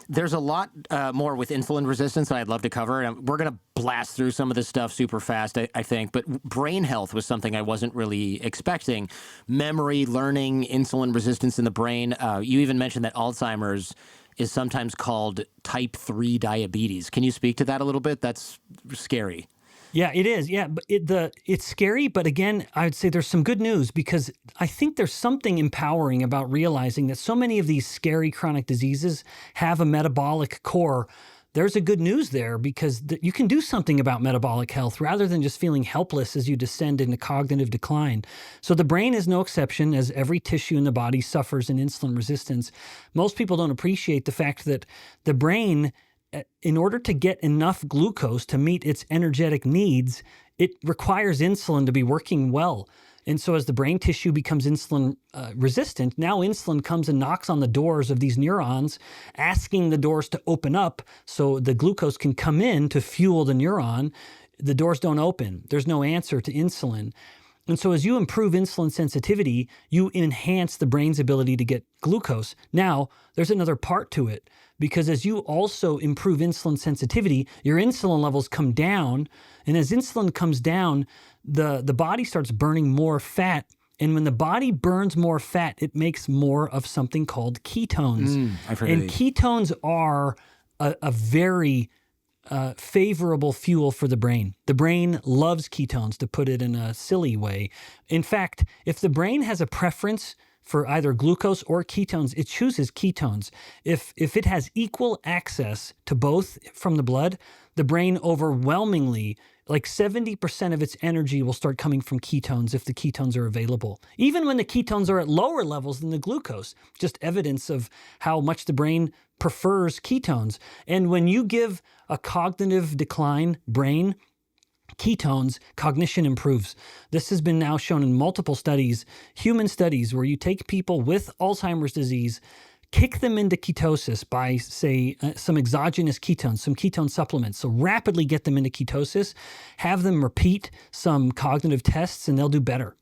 There's a lot more with insulin resistance that I'd love to cover. And we're going to blast through some of this stuff super fast, I think. But brain health was something I wasn't really expecting. Memory, learning, insulin resistance in the brain. You even mentioned that Alzheimer's is sometimes called type 3 diabetes. Can you speak to that a little bit? That's scary. Yeah, it is. Yeah, but it's scary, but again, I would say there's some good news, because I think there's something empowering about realizing that so many of these scary chronic diseases have a metabolic core. There's a good news there, because you can do something about metabolic health rather than just feeling helpless as you descend into cognitive decline. So the brain is no exception, as every tissue in the body suffers in insulin resistance. Most people don't appreciate the fact that the brain, in order to get enough glucose to meet its energetic needs, it requires insulin to be working well. And so as the brain tissue becomes insulin resistant, now insulin comes and knocks on the doors of these neurons, asking the doors to open up so the glucose can come in to fuel the neuron. The doors don't open. There's no answer to insulin. And so as you improve insulin sensitivity, you enhance the brain's ability to get glucose. Now, there's another part to it, because as you also improve insulin sensitivity, your insulin levels come down. And as insulin comes down, the body starts burning more fat. And when the body burns more fat, it makes more of something called ketones. I've heard and of these. ketones are a very favorable fuel for the brain. The brain loves ketones, to put it in a silly way. In fact, if the brain has a preference for either glucose or ketones, it chooses ketones. If it has equal access to both from the blood, the brain overwhelmingly, like 70% of its energy will start coming from ketones if the ketones are available. Even when the ketones are at lower levels than the glucose, just evidence of how much the brain prefers ketones. And when you give a cognitive decline brain ketones, cognition improves. This has been now shown in multiple studies, human studies, where you take people with Alzheimer's disease, kick them into ketosis by, say, some exogenous ketones, some ketone supplements. So rapidly get them into ketosis, have them repeat some cognitive tests, and they'll do better.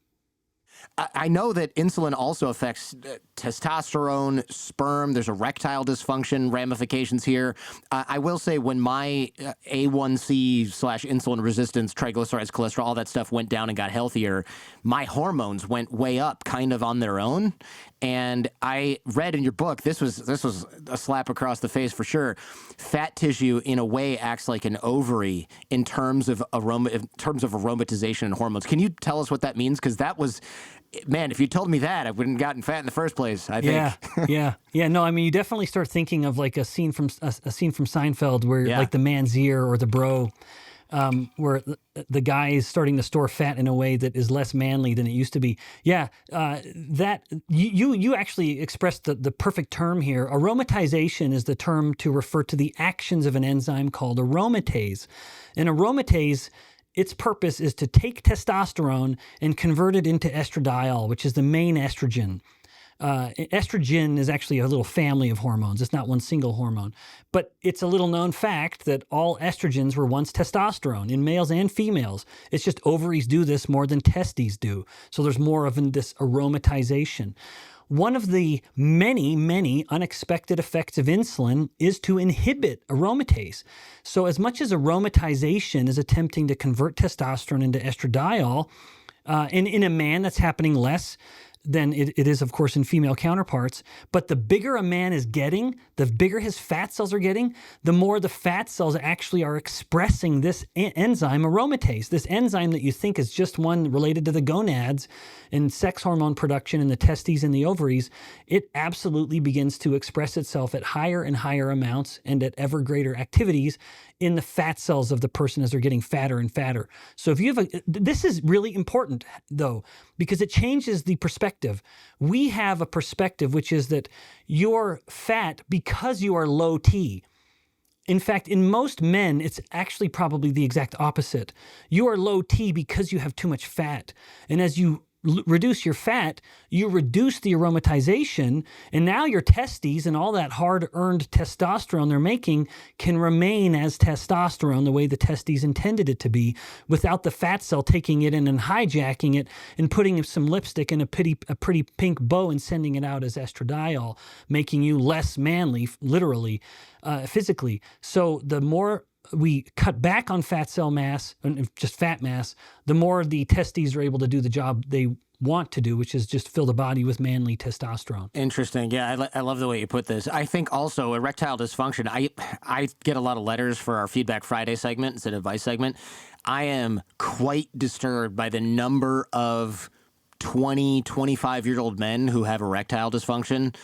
I know that insulin also affects testosterone, sperm. There's erectile dysfunction ramifications here. I will say, when my A1C/insulin resistance, triglycerides, cholesterol, all that stuff went down and got healthier, my hormones went way up kind of on their own. And I read in your book, this was a slap across the face for sure. Fat tissue, in a way, acts like an ovary in terms of aromatization and hormones. Can you tell us what that means? Because that was, man, if you told me that, I wouldn't have gotten fat in the first place, I think. Yeah. No, I mean, you definitely start thinking of like a scene from Seinfeld, where like the man's ear or the bro, where the guy is starting to store fat in a way that is less manly than it used to be. That you actually expressed the perfect term here. Aromatization is the term to refer to the actions of an enzyme called aromatase. And aromatase, its purpose is to take testosterone and convert it into estradiol, which is the main estrogen. Estrogen is actually a little family of hormones. It's not one single hormone. But it's a little known fact that all estrogens were once testosterone in males and females. It's just ovaries do this more than testes do. So there's more of this aromatization. One of the many, many unexpected effects of insulin is to inhibit aromatase. So as much as aromatization is attempting to convert testosterone into estradiol, and in a man that's happening less than it is, of course, in female counterparts. But the bigger a man is getting, the bigger his fat cells are getting, the more the fat cells actually are expressing this enzyme aromatase, this enzyme that you think is just one related to the gonads and sex hormone production in the testes and the ovaries. It absolutely begins to express itself at higher and higher amounts and at ever greater activities in the fat cells of the person as they're getting fatter and fatter. So if you have this is really important, though, because it changes the perspective. We have a perspective which is that you're fat because you are low T. In fact, in most men, it's actually probably the exact opposite. You are low T because you have too much fat. And as you reduce your fat, you reduce the aromatization, and now your testes and all that hard-earned testosterone they're making can remain as testosterone the way the testes intended it to be, without the fat cell taking it in and hijacking it and putting some lipstick in a pretty pink bow and sending it out as estradiol, making you less manly, literally, physically. So the more we cut back on fat cell mass, and just fat mass, the more the testes are able to do the job they want to do, which is just fill the body with manly testosterone. Interesting. Yeah, I love the way you put this. I think also erectile dysfunction. I get a lot of letters for our Feedback Friday segment. It's an advice segment. I am quite disturbed by the number of 20, 25-year-old men who have erectile dysfunction.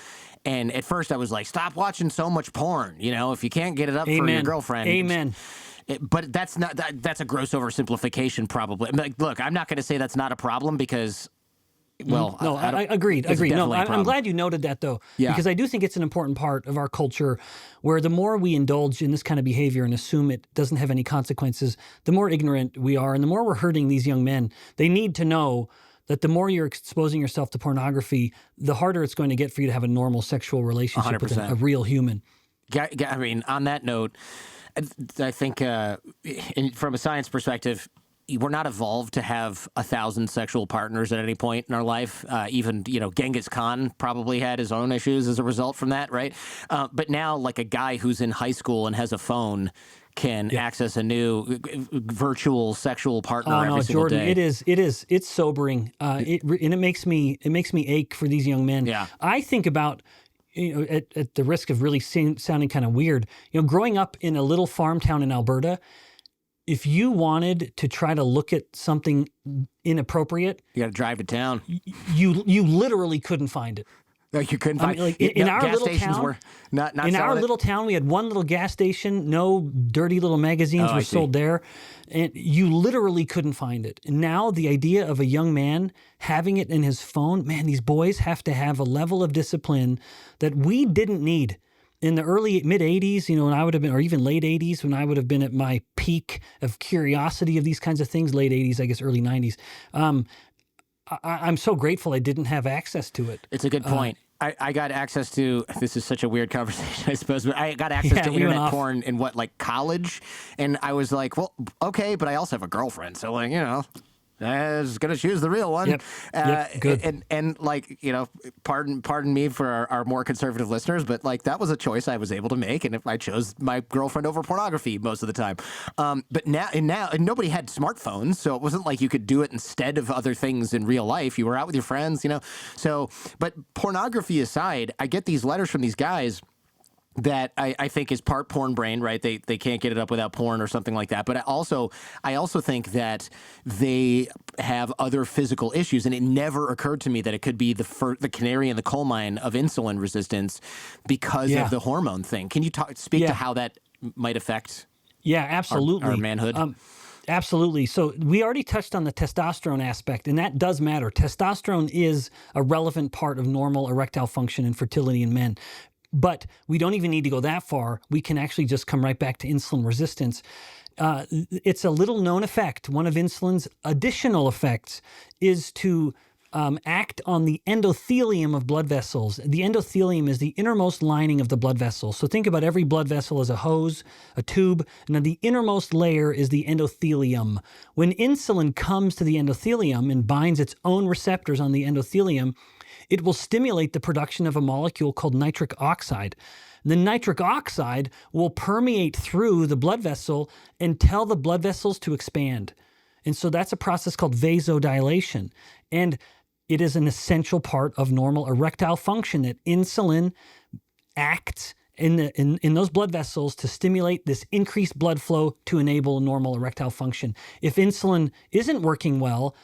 And at first I was like, stop watching so much porn. You know, if you can't get it up for your girlfriend. Amen. But that's not that's a gross oversimplification, probably. Like, look, I'm not going to say that's not a problem because, well, no, I agreed. No, I'm glad you noted that though, because I do think it's an important part of our culture, where the more we indulge in this kind of behavior and assume it doesn't have any consequences, the more ignorant we are, and the more we're hurting these young men. They need to know that the more you're exposing yourself to pornography, the harder it's going to get for you to have a normal sexual relationship 100%. With a real human. I mean, on that note, I think from a science perspective, we're not evolved to have 1,000 sexual partners at any point in our life. Even, Genghis Khan probably had his own issues as a result from that, right? But now, like a guy who's in high school and has a phone can access a new virtual sexual partner every single Jordan, day. It's sobering. It makes me ache for these young men. Yeah. I think about, at the risk of really sounding kind of weird, growing up in a little farm town in Alberta, if you wanted to try to look at something inappropriate, you got to drive to town. You literally couldn't find it. Like you couldn't find in our gas little stations town. Were not in our little town, we had one little gas station. No dirty little magazines were sold there, and you literally couldn't find it. And now the idea of a young man having it in his phone, man, these boys have to have a level of discipline that we didn't need in the early mid 80s. When I would have been, or even late 80s, when I would have been at my peak of curiosity of these kinds of things. Late 80s, I guess, early 90s. I'm so grateful I didn't have access to it. It's a good point. I got access to, this is such a weird conversation, I suppose, but I got access to internet porn in college? And I was like, well, okay, but I also have a girlfriend. So, I was going to choose the real one. Yep. Good. And pardon me for our more conservative listeners, but that was a choice I was able to make. And if I chose my girlfriend over pornography most of the time. But now nobody had smartphones. So it wasn't like you could do it instead of other things in real life. You were out with your friends, So, but pornography aside, I get these letters from these guys that I think is part porn brain, right? They can't get it up without porn or something like that. But I also think that they have other physical issues, and it never occurred to me that it could be the canary in the coal mine of insulin resistance because of the hormone thing. Can you speak to how that might affect? Yeah, absolutely. Our manhood. Absolutely. So we already touched on the testosterone aspect, and that does matter. Testosterone is a relevant part of normal erectile function and fertility in men. But we don't even need to go that far. We can actually just come right back to insulin resistance. It's a little known effect. One of insulin's additional effects is to act on the endothelium of blood vessels. The endothelium is the innermost lining of the blood vessel. So think about every blood vessel as a hose, a tube, and then the innermost layer is the endothelium. When insulin comes to the endothelium and binds its own receptors on the endothelium, it will stimulate the production of a molecule called nitric oxide. The nitric oxide will permeate through the blood vessel and tell the blood vessels to expand. And so that's a process called vasodilation. And it is an essential part of normal erectile function, that insulin acts in those blood vessels to stimulate this increased blood flow to enable normal erectile function. If insulin isn't working well,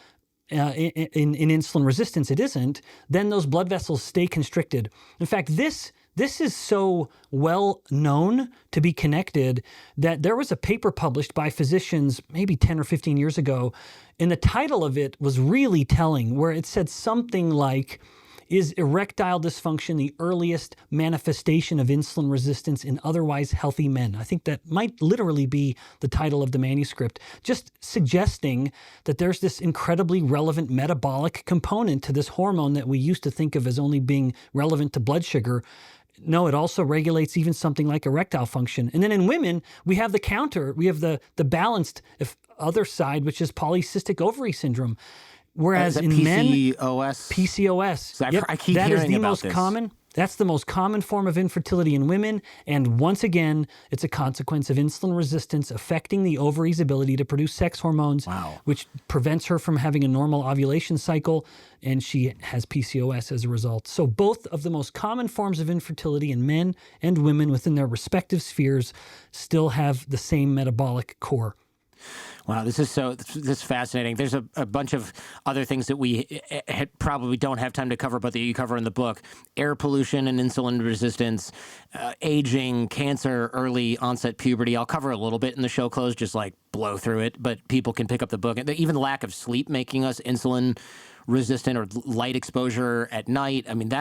in insulin resistance, it isn't, then those blood vessels stay constricted. In fact, this is so well known to be connected that there was a paper published by physicians maybe 10 or 15 years ago, and the title of it was really telling, where it said something like, "Is erectile dysfunction the earliest manifestation of insulin resistance in otherwise healthy men?" I think that might literally be the title of the manuscript, just suggesting that there's this incredibly relevant metabolic component to this hormone that we used to think of as only being relevant to blood sugar. No, it also regulates even something like erectile function. And then in women, we have the counter. We have the balanced other side, which is polycystic ovary syndrome. Whereas in men, PCOS. PCOS, So I keep that hearing is the about most this. common. That's the most common form of infertility in women. And once again, it's a consequence of insulin resistance affecting the ovary's ability to produce sex hormones, which prevents her from having a normal ovulation cycle. And she has PCOS as a result. So both of the most common forms of infertility in men and women within their respective spheres still have the same metabolic core. Wow, this is fascinating. There's a bunch of other things that we probably don't have time to cover, but that you cover in the book: air pollution and insulin resistance, aging, cancer, early onset puberty. I'll cover a little bit in the show close, just like blow through it, but people can pick up the book. Even the lack of sleep making us insulin resistant, or light exposure at night. I mean,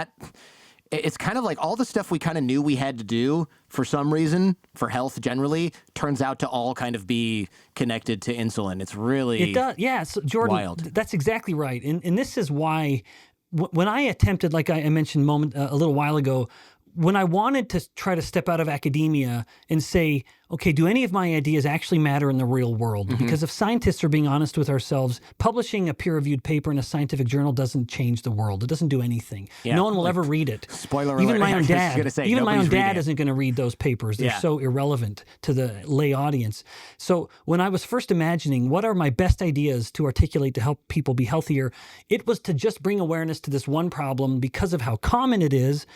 it's kind of like all the stuff we kind of knew we had to do for some reason, for health generally, turns out to all kind of be connected to insulin. It's really It does. Yeah, so Jordan, wild. That's exactly right. And this is why when I attempted, like I mentioned a little while ago, when I wanted to try to step out of academia and say, okay, do any of my ideas actually matter in the real world? Because if scientists are being honest with ourselves, publishing a peer-reviewed paper in a scientific journal doesn't change the world. It doesn't do anything. Yeah, no one will ever read it. Spoiler alert. Even my own dad. Even my own dad it. isn't going to read those papers. They're so irrelevant to the lay audience. So when I was first imagining what are my best ideas to articulate to help people be healthier, it was to just bring awareness to this one problem because of how common it is,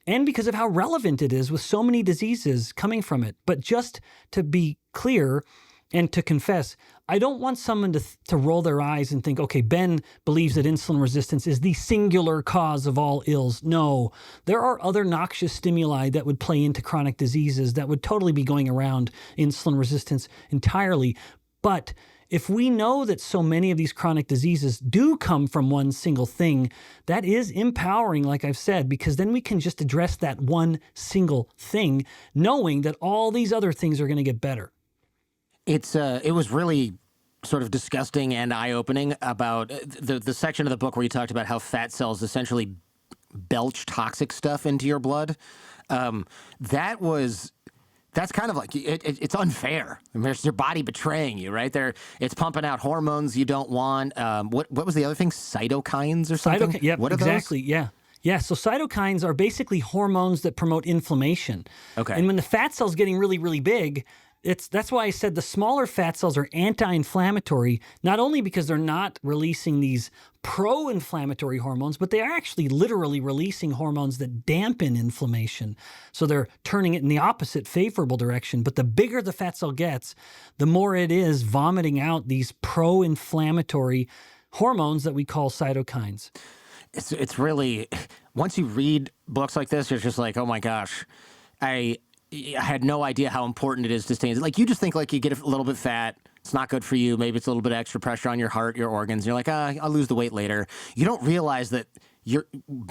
and because of how relevant it is with so many diseases coming from it. But just to be clear and to confess, I don't want someone to roll their eyes and think, okay, Ben believes that insulin resistance is the singular cause of all ills. No, there are other noxious stimuli that would play into chronic diseases that would totally be going around insulin resistance entirely. But if we know that so many of these chronic diseases do come from one single thing, that is empowering, like I've said, because then we can just address that one single thing, knowing that all these other things are going to get better. It was really sort of disgusting and eye-opening about the section of the book where you talked about how fat cells essentially belch toxic stuff into your blood. That's kind of like, it's unfair. I mean, there's your body betraying you, right? It's pumping out hormones you don't want. What was the other thing? Cytokines or something? Yep, what are exactly, those? yeah. Yeah, so cytokines are basically hormones that promote inflammation. Okay. And when the fat cell's getting really, really big, that's why I said the smaller fat cells are anti-inflammatory, not only because they're not releasing these pro-inflammatory hormones, but they are actually literally releasing hormones that dampen inflammation. So they're turning it in the opposite favorable direction. But the bigger the fat cell gets, the more it is vomiting out these pro-inflammatory hormones that we call cytokines. It's really, once you read books like this, you're just like, oh my gosh, I had no idea how important it is to stay. Like, you just think like you get a little bit fat, it's not good for you. Maybe it's a little bit of extra pressure on your heart, your organs. You're like, I'll lose the weight later. You don't realize that you're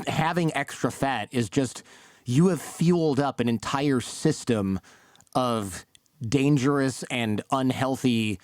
having extra fat is just, you have fueled up an entire system of dangerous and unhealthy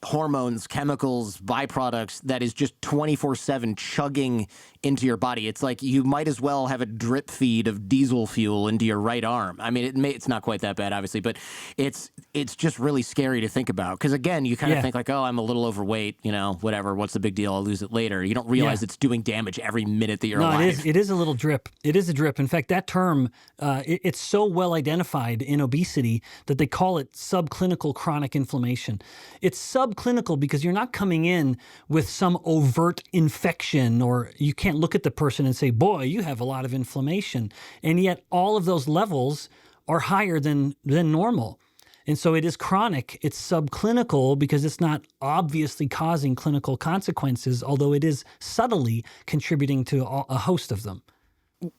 hormones, chemicals, byproducts that is just 24/7 chugging into your body. It's like you might as well have a drip feed of diesel fuel into your right arm. I mean, it's not quite that bad, obviously, but it's just really scary to think about. Because again, you kind of think like, oh, I'm a little overweight, whatever. What's the big deal? I'll lose it later. You don't realize it's doing damage every minute that you're alive. It is a little drip. It is a drip. In fact, that term, it's so well identified in obesity that they call it subclinical chronic inflammation. It's subclinical because you're not coming in with some overt infection, or you can't look at the person and say, boy, you have a lot of inflammation. And yet all of those levels are higher than normal. And so it is chronic. It's subclinical because it's not obviously causing clinical consequences, although it is subtly contributing to a host of them.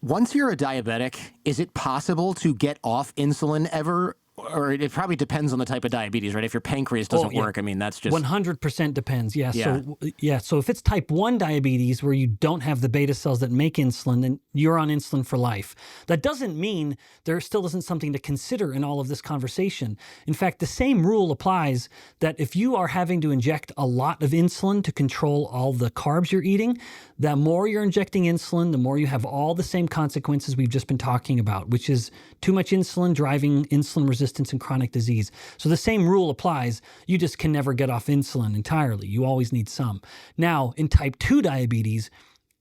Once you're a diabetic, is it possible to get off insulin ever? Or it probably depends on the type of diabetes, right? If your pancreas doesn't work, I mean, that's just 100% depends. Yeah. So if it's type 1 diabetes where you don't have the beta cells that make insulin, then you're on insulin for life. That doesn't mean there still isn't something to consider in all of this conversation. In fact, the same rule applies that if you are having to inject a lot of insulin to control all the carbs you're eating, the more you're injecting insulin, the more you have all the same consequences we've just been talking about, which is too much insulin driving insulin resistance and chronic disease. So the same rule applies. You just can never get off insulin entirely. You always need some. Now, in type 2 diabetes,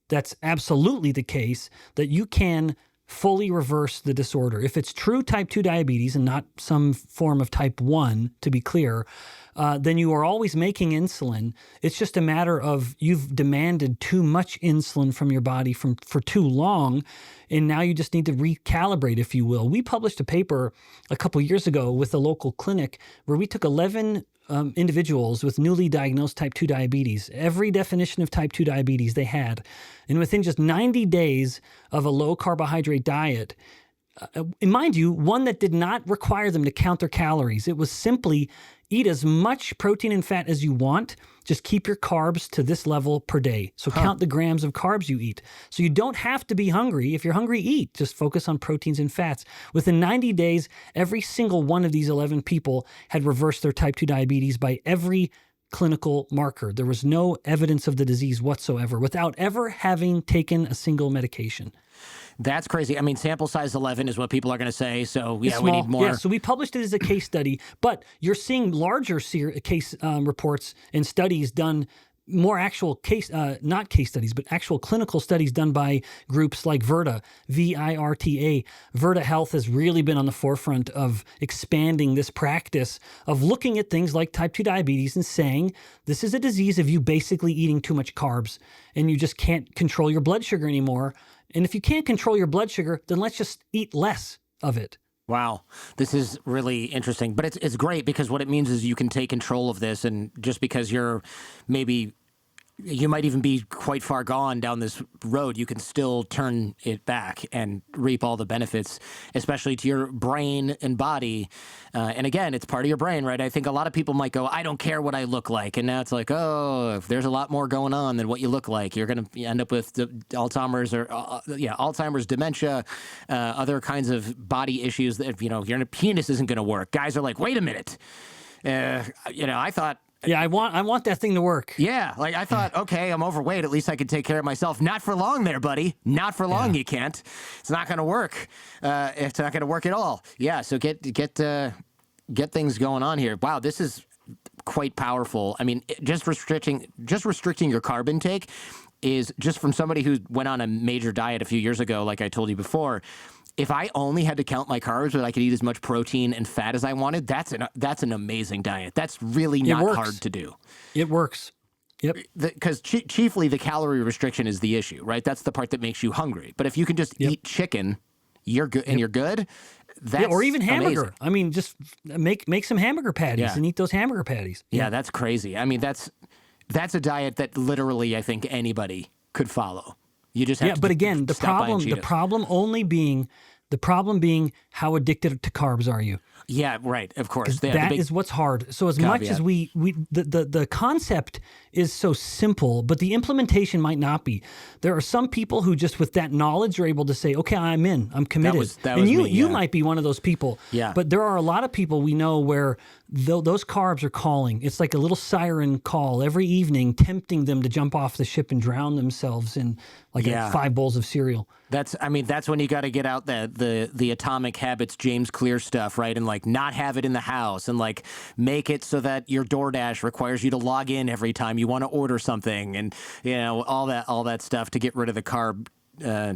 that's absolutely the case that you can fully reverse the disorder. If it's true type 2 diabetes and not some form of type 1, to be clear, then you are always making insulin. It's just a matter of you've demanded too much insulin from your body for too long, and now you just need to recalibrate, if you will. We published a paper a couple years ago with a local clinic where we took 11 individuals with newly diagnosed type 2 diabetes, every definition of type 2 diabetes they had. And within just 90 days of a low carbohydrate diet, and mind you, one that did not require them to count their calories. It was simply eat as much protein and fat as you want. Just keep your carbs to this level per day. So count the grams of carbs you eat. So you don't have to be hungry. If you're hungry, eat. Just focus on proteins and fats. Within 90 days, every single one of these 11 people had reversed their type 2 diabetes by every clinical marker. There was no evidence of the disease whatsoever without ever having taken a single medication. That's crazy. I mean, sample size 11 is what people are going to say. So, yeah, It's we small. need more. Yeah, so we published it as a case study, but you're seeing larger case reports and studies done, more actual case, not case studies, but actual clinical studies done by groups like Virta, VIRTA. Virta Health has really been on the forefront of expanding this practice of looking at things like type 2 diabetes and saying, this is a disease of you basically eating too much carbs and you just can't control your blood sugar anymore. And if you can't control your blood sugar, then let's just eat less of it. Wow, this is really interesting, but it's great because what it means is you can take control of this, and just because you might even be quite far gone down this road, you can still turn it back and reap all the benefits, especially to your brain and body. And again, it's part of your brain, right? I think a lot of people might go, I don't care what I look like. And now it's like, oh, if there's a lot more going on than what you look like, you're going to end up with Alzheimer's or Alzheimer's, dementia, other kinds of body issues that, your penis isn't going to work. Guys are like, wait a minute. I thought, yeah, I want that thing to work. yeah, like I thought, okay, I'm overweight. At least I can take care of myself. Not for long there, buddy. Not for long. You can't. It's not going to work. It's not going to work at all. Yeah, so get things going on here. Wow, this is quite powerful. I mean, just restricting your carb intake is just from somebody who went on a major diet a few years ago, like I told you before. If I only had to count my carbs, but I could eat as much protein and fat as I wanted, that's an amazing diet. That's really not hard to do. It works. Yep. Because chiefly the calorie restriction is the issue, right? That's the part that makes you hungry. But if you can just eat chicken, you're good, and you're good. That's or even hamburger. amazing. I mean, just make some hamburger patties and eat those hamburger patties. Yeah, that's crazy. I mean, that's a diet that literally I think anybody could follow. You just have to but again, the problem being how addicted to carbs are you? Yeah, right. Of course, that is what's hard. So as much as the concept is so simple, but the implementation might not be. There are some people who just with that knowledge are able to say, "Okay, I'm in. I'm committed." That was me, you might be one of those people. Yeah. But there are a lot of people we know where those carbs are calling. It's like a little siren call every evening, tempting them to jump off the ship and drown themselves in 5 bowls of cereal. That's when you got to get out the Atomic Habits James Clear stuff, right? And not have it in the house, and make it so that your DoorDash requires you to log in every time you want to order something, and all that stuff to get rid of the carb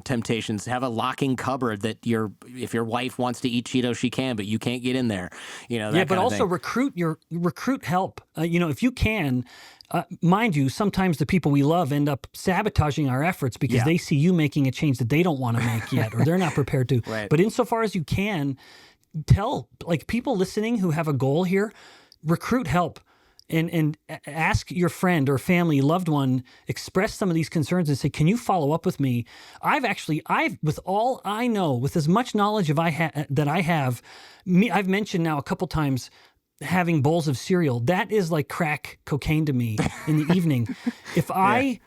temptations. Have a locking cupboard that if your wife wants to eat Cheetos, she can, but you can't get in there. But also recruit help. If you can. Mind you, sometimes the people we love end up sabotaging our efforts because they see you making a change that they don't want to make yet, or they're not prepared to. Right. But insofar as you can, tell people listening who have a goal here, recruit help and ask your friend or family, loved one, express some of these concerns and say, can you follow up with me? I've with all I know, with as much knowledge that I have, I've mentioned now a couple times having bowls of cereal. That is like crack cocaine to me in the evening. I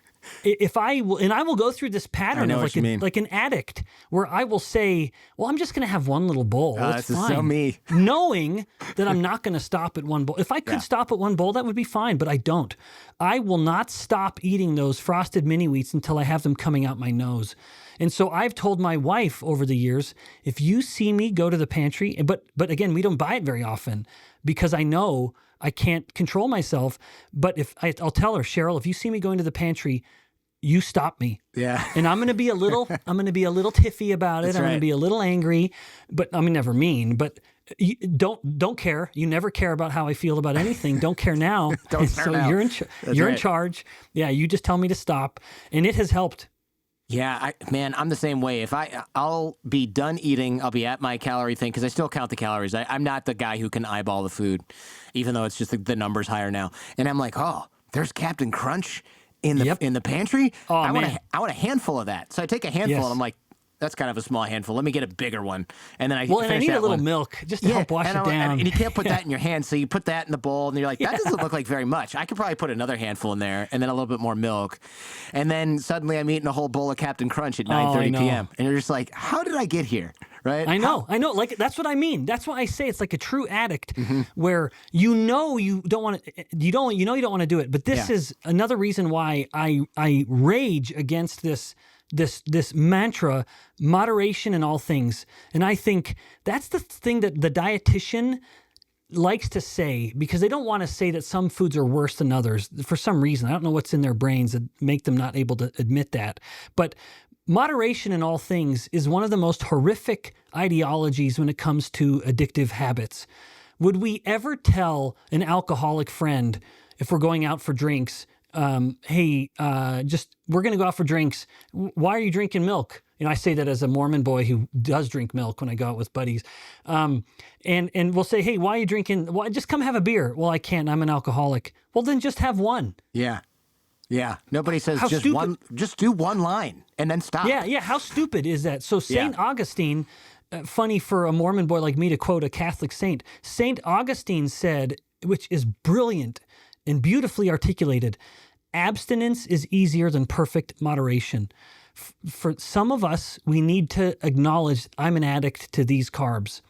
will go through this pattern of like an addict where I will say, well, I'm just going to have one little bowl. It's fine. So me. Knowing that I'm not going to stop at one bowl. If I could stop at one bowl, that would be fine, but I don't. I will not stop eating those frosted mini wheats until I have them coming out my nose. And so I've told my wife over the years, if you see me go to the pantry, but again, we don't buy it very often because I know I can't control myself. But I'll tell her, Cheryl, if you see me going to the pantry, you stop me. Yeah. And I'm going to be a little tiffy about it. That's I'm going right. to be a little angry, but I'm never mean, but you don't care. You never care about how I feel about anything. Don't care now. Don't start so now. you're in right. charge. Yeah. You just tell me to stop. And it has helped. Yeah, man, I'm the same way. If I'll be done eating, I'll be at my calorie thing because I still count the calories. I'm not the guy who can eyeball the food, even though it's just the numbers higher now. And I'm like, oh, there's Captain Crunch in the pantry. Oh, I man. want a handful of that. So I take a handful, Yes. and I'm like, that's kind of a small handful. Let me get a bigger one, and then I And I finish need that a little one. milk just to help wash it down. And you can't put that in your hand, so you put that in the bowl, and you're like, that doesn't look like very much. I could probably put another handful in there, and then a little bit more milk, and then suddenly I'm eating a whole bowl of Captain Crunch at 9:30 p.m. And you're just like, how did I get here? Right? I know. Like, that's what I mean. That's why I say it's like a true addict, Mm-hmm. where you don't want to, you don't want to do it. But this is another reason why I rage against this mantra, moderation in all things. And I think that's the thing that the dietitian likes to say, because they don't want to say that some foods are worse than others for some reason. I don't know what's in their brains that make them not able to admit that. But moderation in all things is one of the most horrific ideologies when it comes to addictive habits. Would we ever tell an alcoholic friend, if we're going out for drinks, hey, we're going to go out for drinks. Why are you drinking milk? I say that as a Mormon boy who does drink milk when I go out with buddies. And we'll say, hey, why are you drinking? Well, just come have a beer. Well, I can't. I'm an alcoholic. Well, then just have one. Yeah. Yeah. Nobody says How just stupid. one. Just do one line and then stop. Yeah. How stupid is that? So St. Augustine, funny for a Mormon boy like me to quote a Catholic saint, St. Augustine said, which is brilliant and beautifully articulated, abstinence is easier than perfect moderation. For some of us, we need to acknowledge I'm an addict to these carbs.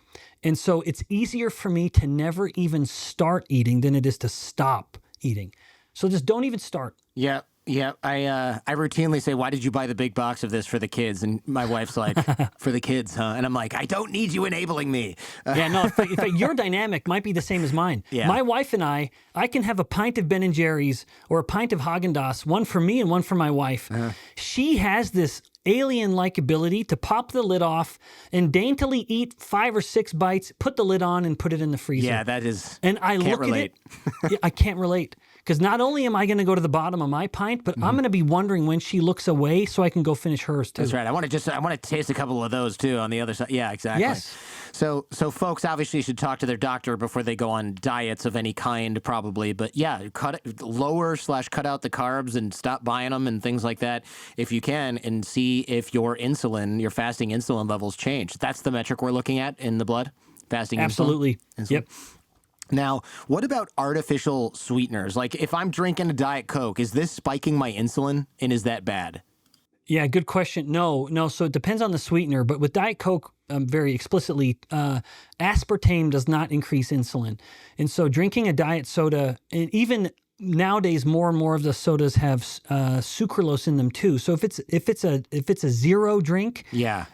And so it's easier for me to never even start eating than it is to stop eating. So just don't even start. Yeah. Yeah. I routinely say, why did you buy the big box of this for the kids? And my wife's like, for the kids, huh? And I'm like, I don't need you enabling me. Yeah, no, in fact, your dynamic might be the same as mine. Yeah. My wife and I can have a pint of Ben & Jerry's or a pint of Haagen-Dazs, one for me and one for my wife. She has this alien-like ability to pop the lid off and daintily eat 5 or 6 bites, put the lid on, and put it in the freezer. Yeah, that is. And I can't look relate. at it. I can't relate. Because not only am I going to go to the bottom of my pint, but I'm going to be wondering when she looks away so I can go finish hers too. That's right. I want to taste a couple of those too on the other side. Yeah, exactly. Yes. So folks obviously should talk to their doctor before they go on diets of any kind, probably. But yeah, cut out the carbs and stop buying them and things like that if you can, and see if your fasting insulin levels change. That's the metric we're looking at in the blood. Fasting Absolutely. insulin. Yep. Now, what about artificial sweeteners? Like if I'm drinking a Diet Coke, is this spiking my insulin, and is that bad? Yeah, good question. No. So it depends on the sweetener, but with Diet Coke, very explicitly, aspartame does not increase insulin. And so drinking a diet soda, and even nowadays more and more of the sodas have sucralose in them too. So if it's a zero drink,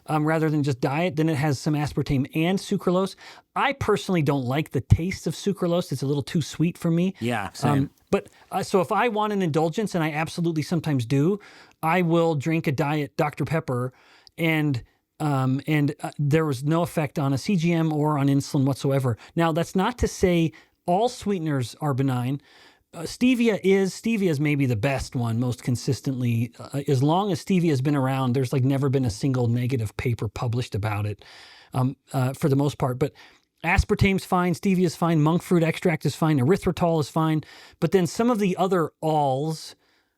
rather than just diet, then it has some aspartame and sucralose. I personally don't like the taste of sucralose. It's a little too sweet for me. Yeah, same. So if I want an indulgence, and I absolutely sometimes do, I will drink a diet Dr. Pepper, and there was no effect on a CGM or on insulin whatsoever. Now, that's not to say all sweeteners are benign. Stevia is maybe the best one most consistently. As long as stevia has been around, there's never been a single negative paper published about it for the most part. But aspartame's fine, stevia is fine, monk fruit extract is fine, erythritol is fine. But then some of the other alls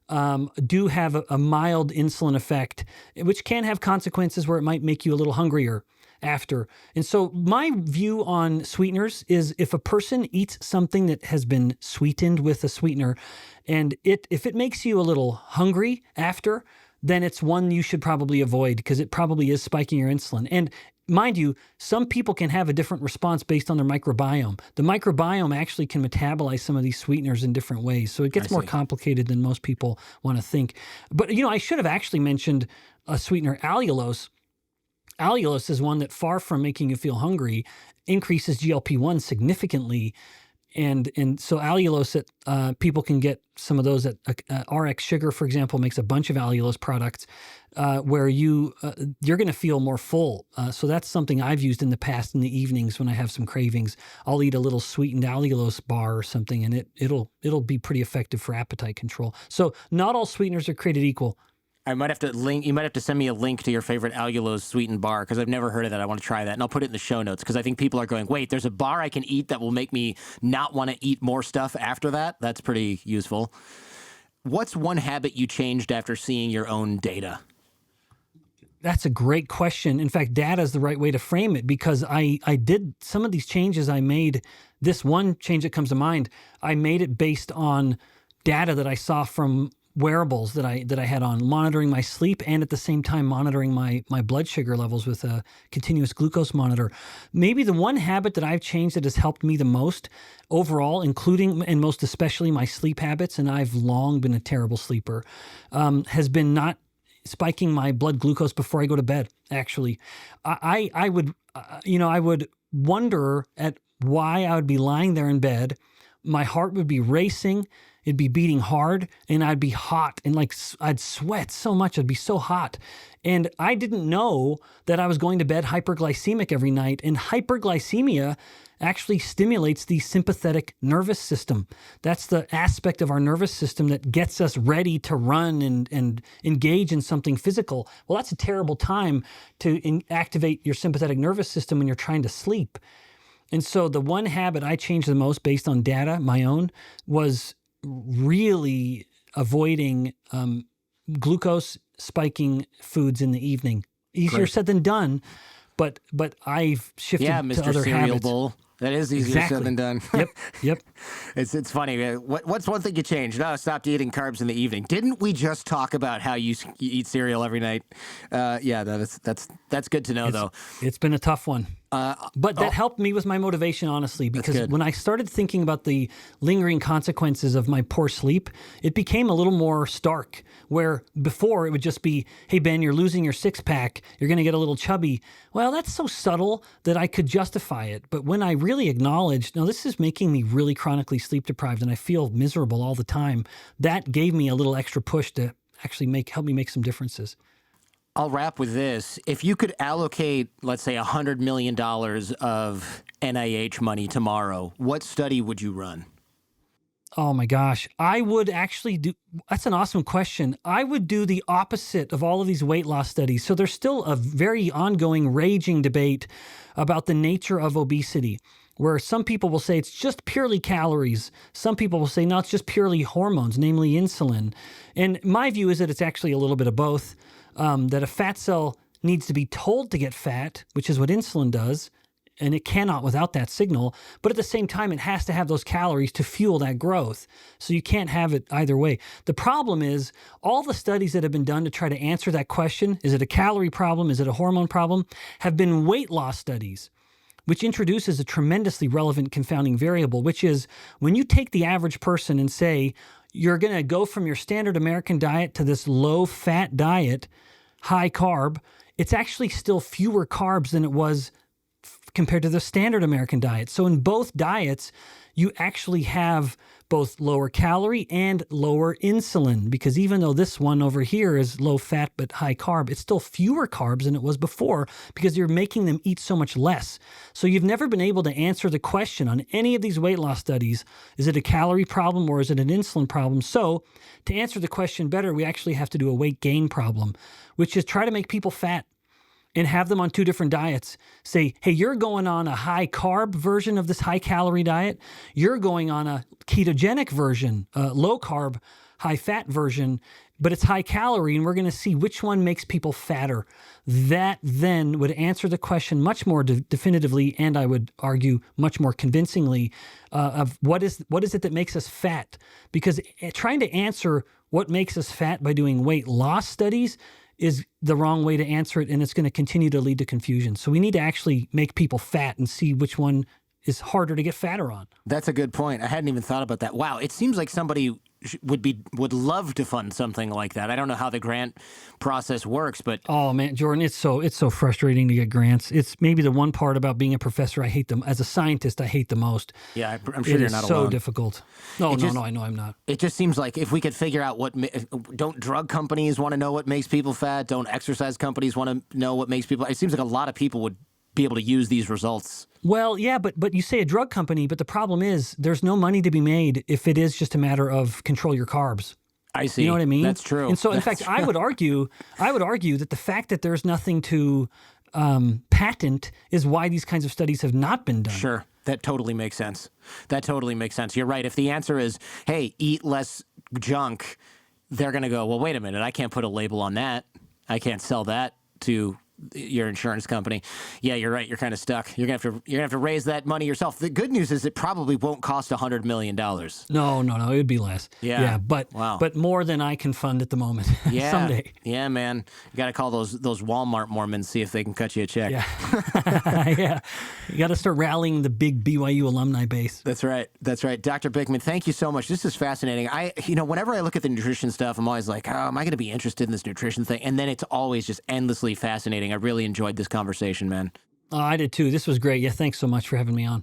do have a mild insulin effect, which can have consequences where it might make you a little hungrier after. And so my view on sweeteners is if a person eats something that has been sweetened with a sweetener, and if it makes you a little hungry after, then it's one you should probably avoid, because it probably is spiking your insulin. And mind you, some people can have a different response based on their microbiome. The microbiome actually can metabolize some of these sweeteners in different ways. So it gets more complicated than most people want to think. But, I should have actually mentioned a sweetener, allulose. Allulose is one that, far from making you feel hungry, increases GLP-1 significantly. And so allulose, people can get some of those at RX Sugar, for example, makes a bunch of allulose products where you're going to feel more full. So that's something I've used in the past in the evenings when I have some cravings. I'll eat a little sweetened allulose bar or something, and it'll be pretty effective for appetite control. So not all sweeteners are created equal. I might have to link. You might have to send me a link to your favorite allulose sweetened bar because I've never heard of that. I want to try that, and I'll put it in the show notes because I think people are going, "Wait, there's a bar I can eat that will make me not want to eat more stuff after that." That's pretty useful. What's one habit you changed after seeing your own data? That's a great question. In fact, data is the right way to frame it because I did some of these changes I made. This one change that comes to mind, I made it based on data that I saw from wearables that I had on, monitoring my sleep and at the same time monitoring my blood sugar levels with a continuous glucose monitor. Maybe the one habit that I've changed that has helped me the most overall, including and most especially my sleep habits, and I've long been a terrible sleeper, has been not spiking my blood glucose before I go to bed. Actually, I would wonder at why I would be lying there in bed, my heart would be racing. It'd be beating hard and I'd be hot and I'd sweat so much. I'd be so hot. And I didn't know that I was going to bed hyperglycemic every night. And hyperglycemia actually stimulates the sympathetic nervous system. That's the aspect of our nervous system that gets us ready to run and engage in something physical. Well, that's a terrible time to activate your sympathetic nervous system when you're trying to sleep. And so the one habit I changed the most based on data, my own, was really avoiding glucose spiking foods in the evening. Easier said than done, but I've shifted to Mr. other Cereal habits. Bowl. That is easier said than done. Yep. It's funny. What's one thing you changed? No, I stopped eating carbs in the evening. Didn't we just talk about how you eat cereal every night? That's good to know, though. It's been a tough one. But that helped me with my motivation, honestly, because when I started thinking about the lingering consequences of my poor sleep, it became a little more stark, where before it would just be, hey, Ben, you're losing your six-pack. You're going to get a little chubby. Well, that's so subtle that I could justify it. But when I really acknowledged, no, this is making me really chronically sleep deprived and I feel miserable all the time, that gave me a little extra push to actually help me make some differences. I'll wrap with this. If you could allocate, let's say, $100 million of NIH money tomorrow, what study would you run? Oh my gosh. I would actually that's an awesome question. I would do the opposite of all of these weight loss studies. So there's still a very ongoing, raging debate about the nature of obesity, where some people will say it's just purely calories. Some people will say, no, it's just purely hormones, namely insulin. And my view is that it's actually a little bit of both. That a fat cell needs to be told to get fat, which is what insulin does, and it cannot without that signal. But at the same time, it has to have those calories to fuel that growth. So you can't have it either way. The problem is all the studies that have been done to try to answer that question, is it a calorie problem, is it a hormone problem, have been weight loss studies, which introduces a tremendously relevant confounding variable, which is when you take the average person and say, you're going to go from your standard American diet to this low-fat diet, high carb, it's actually still fewer carbs than it was compared to the standard American diet. So in both diets, you actually have both lower calorie and lower insulin, because even though this one over here is low fat but high carb, it's still fewer carbs than it was before because you're making them eat so much less. So you've never been able to answer the question on any of these weight loss studies, is it a calorie problem or is it an insulin problem? So to answer the question better, we actually have to do a weight gain problem, which is try to make people fat and have them on two different diets. Say, hey, you're going on a high carb version of this high calorie diet. You're going on a ketogenic version, low carb, high fat version, but it's high calorie, and we're going to see which one makes people fatter. That then would answer the question much more definitively, and I would argue much more convincingly, of what is it that makes us fat? Because trying to answer what makes us fat by doing weight loss studies is the wrong way to answer it, and it's going to continue to lead to confusion. So we need to actually make people fat and see which one is harder to get fatter on. That's a good point. I hadn't even thought about that. Wow, it seems like somebody would love to fund something like that. I don't know how the grant process works, but oh man, Jordan, it's so frustrating to get grants. It's maybe the one part about being a professor I hate them. As a scientist, I hate the most. yeah, I'm sure you're not so alone. difficult. No, I know I'm not. It just seems like if we could figure out don't drug companies want to know what makes people fat? Don't exercise companies want to know what makes people? It seems like a lot of people would be able to use these results. Well, yeah, but you say a drug company, but the problem is there's no money to be made if it is just a matter of control your carbs. I see. You know what I mean? That's true. And so, in fact, I would argue that the fact that there's nothing to patent is why these kinds of studies have not been done. Sure. That totally makes sense. You're right. If the answer is, hey, eat less junk, they're going to go, well, wait a minute. I can't put a label on that. I can't sell that to your insurance company. Yeah, you're right. You're kind of stuck. You're gonna have to raise that money yourself. The good news is it probably won't cost $100 million. No, it would be less. Yeah. But wow. but more than I can fund at the moment. Yeah. Someday. Yeah, man. You got to call those Walmart Mormons, see if they can cut you a check. Yeah. Yeah. You got to start rallying the big BYU alumni base. That's right. Dr. Bikman, thank you so much. This is fascinating. Whenever I look at the nutrition stuff, I'm always like, oh, am I going to be interested in this nutrition thing? And then it's always just endlessly fascinating. I really enjoyed this conversation, man. Oh, I did too. This was great. Yeah, thanks so much for having me on.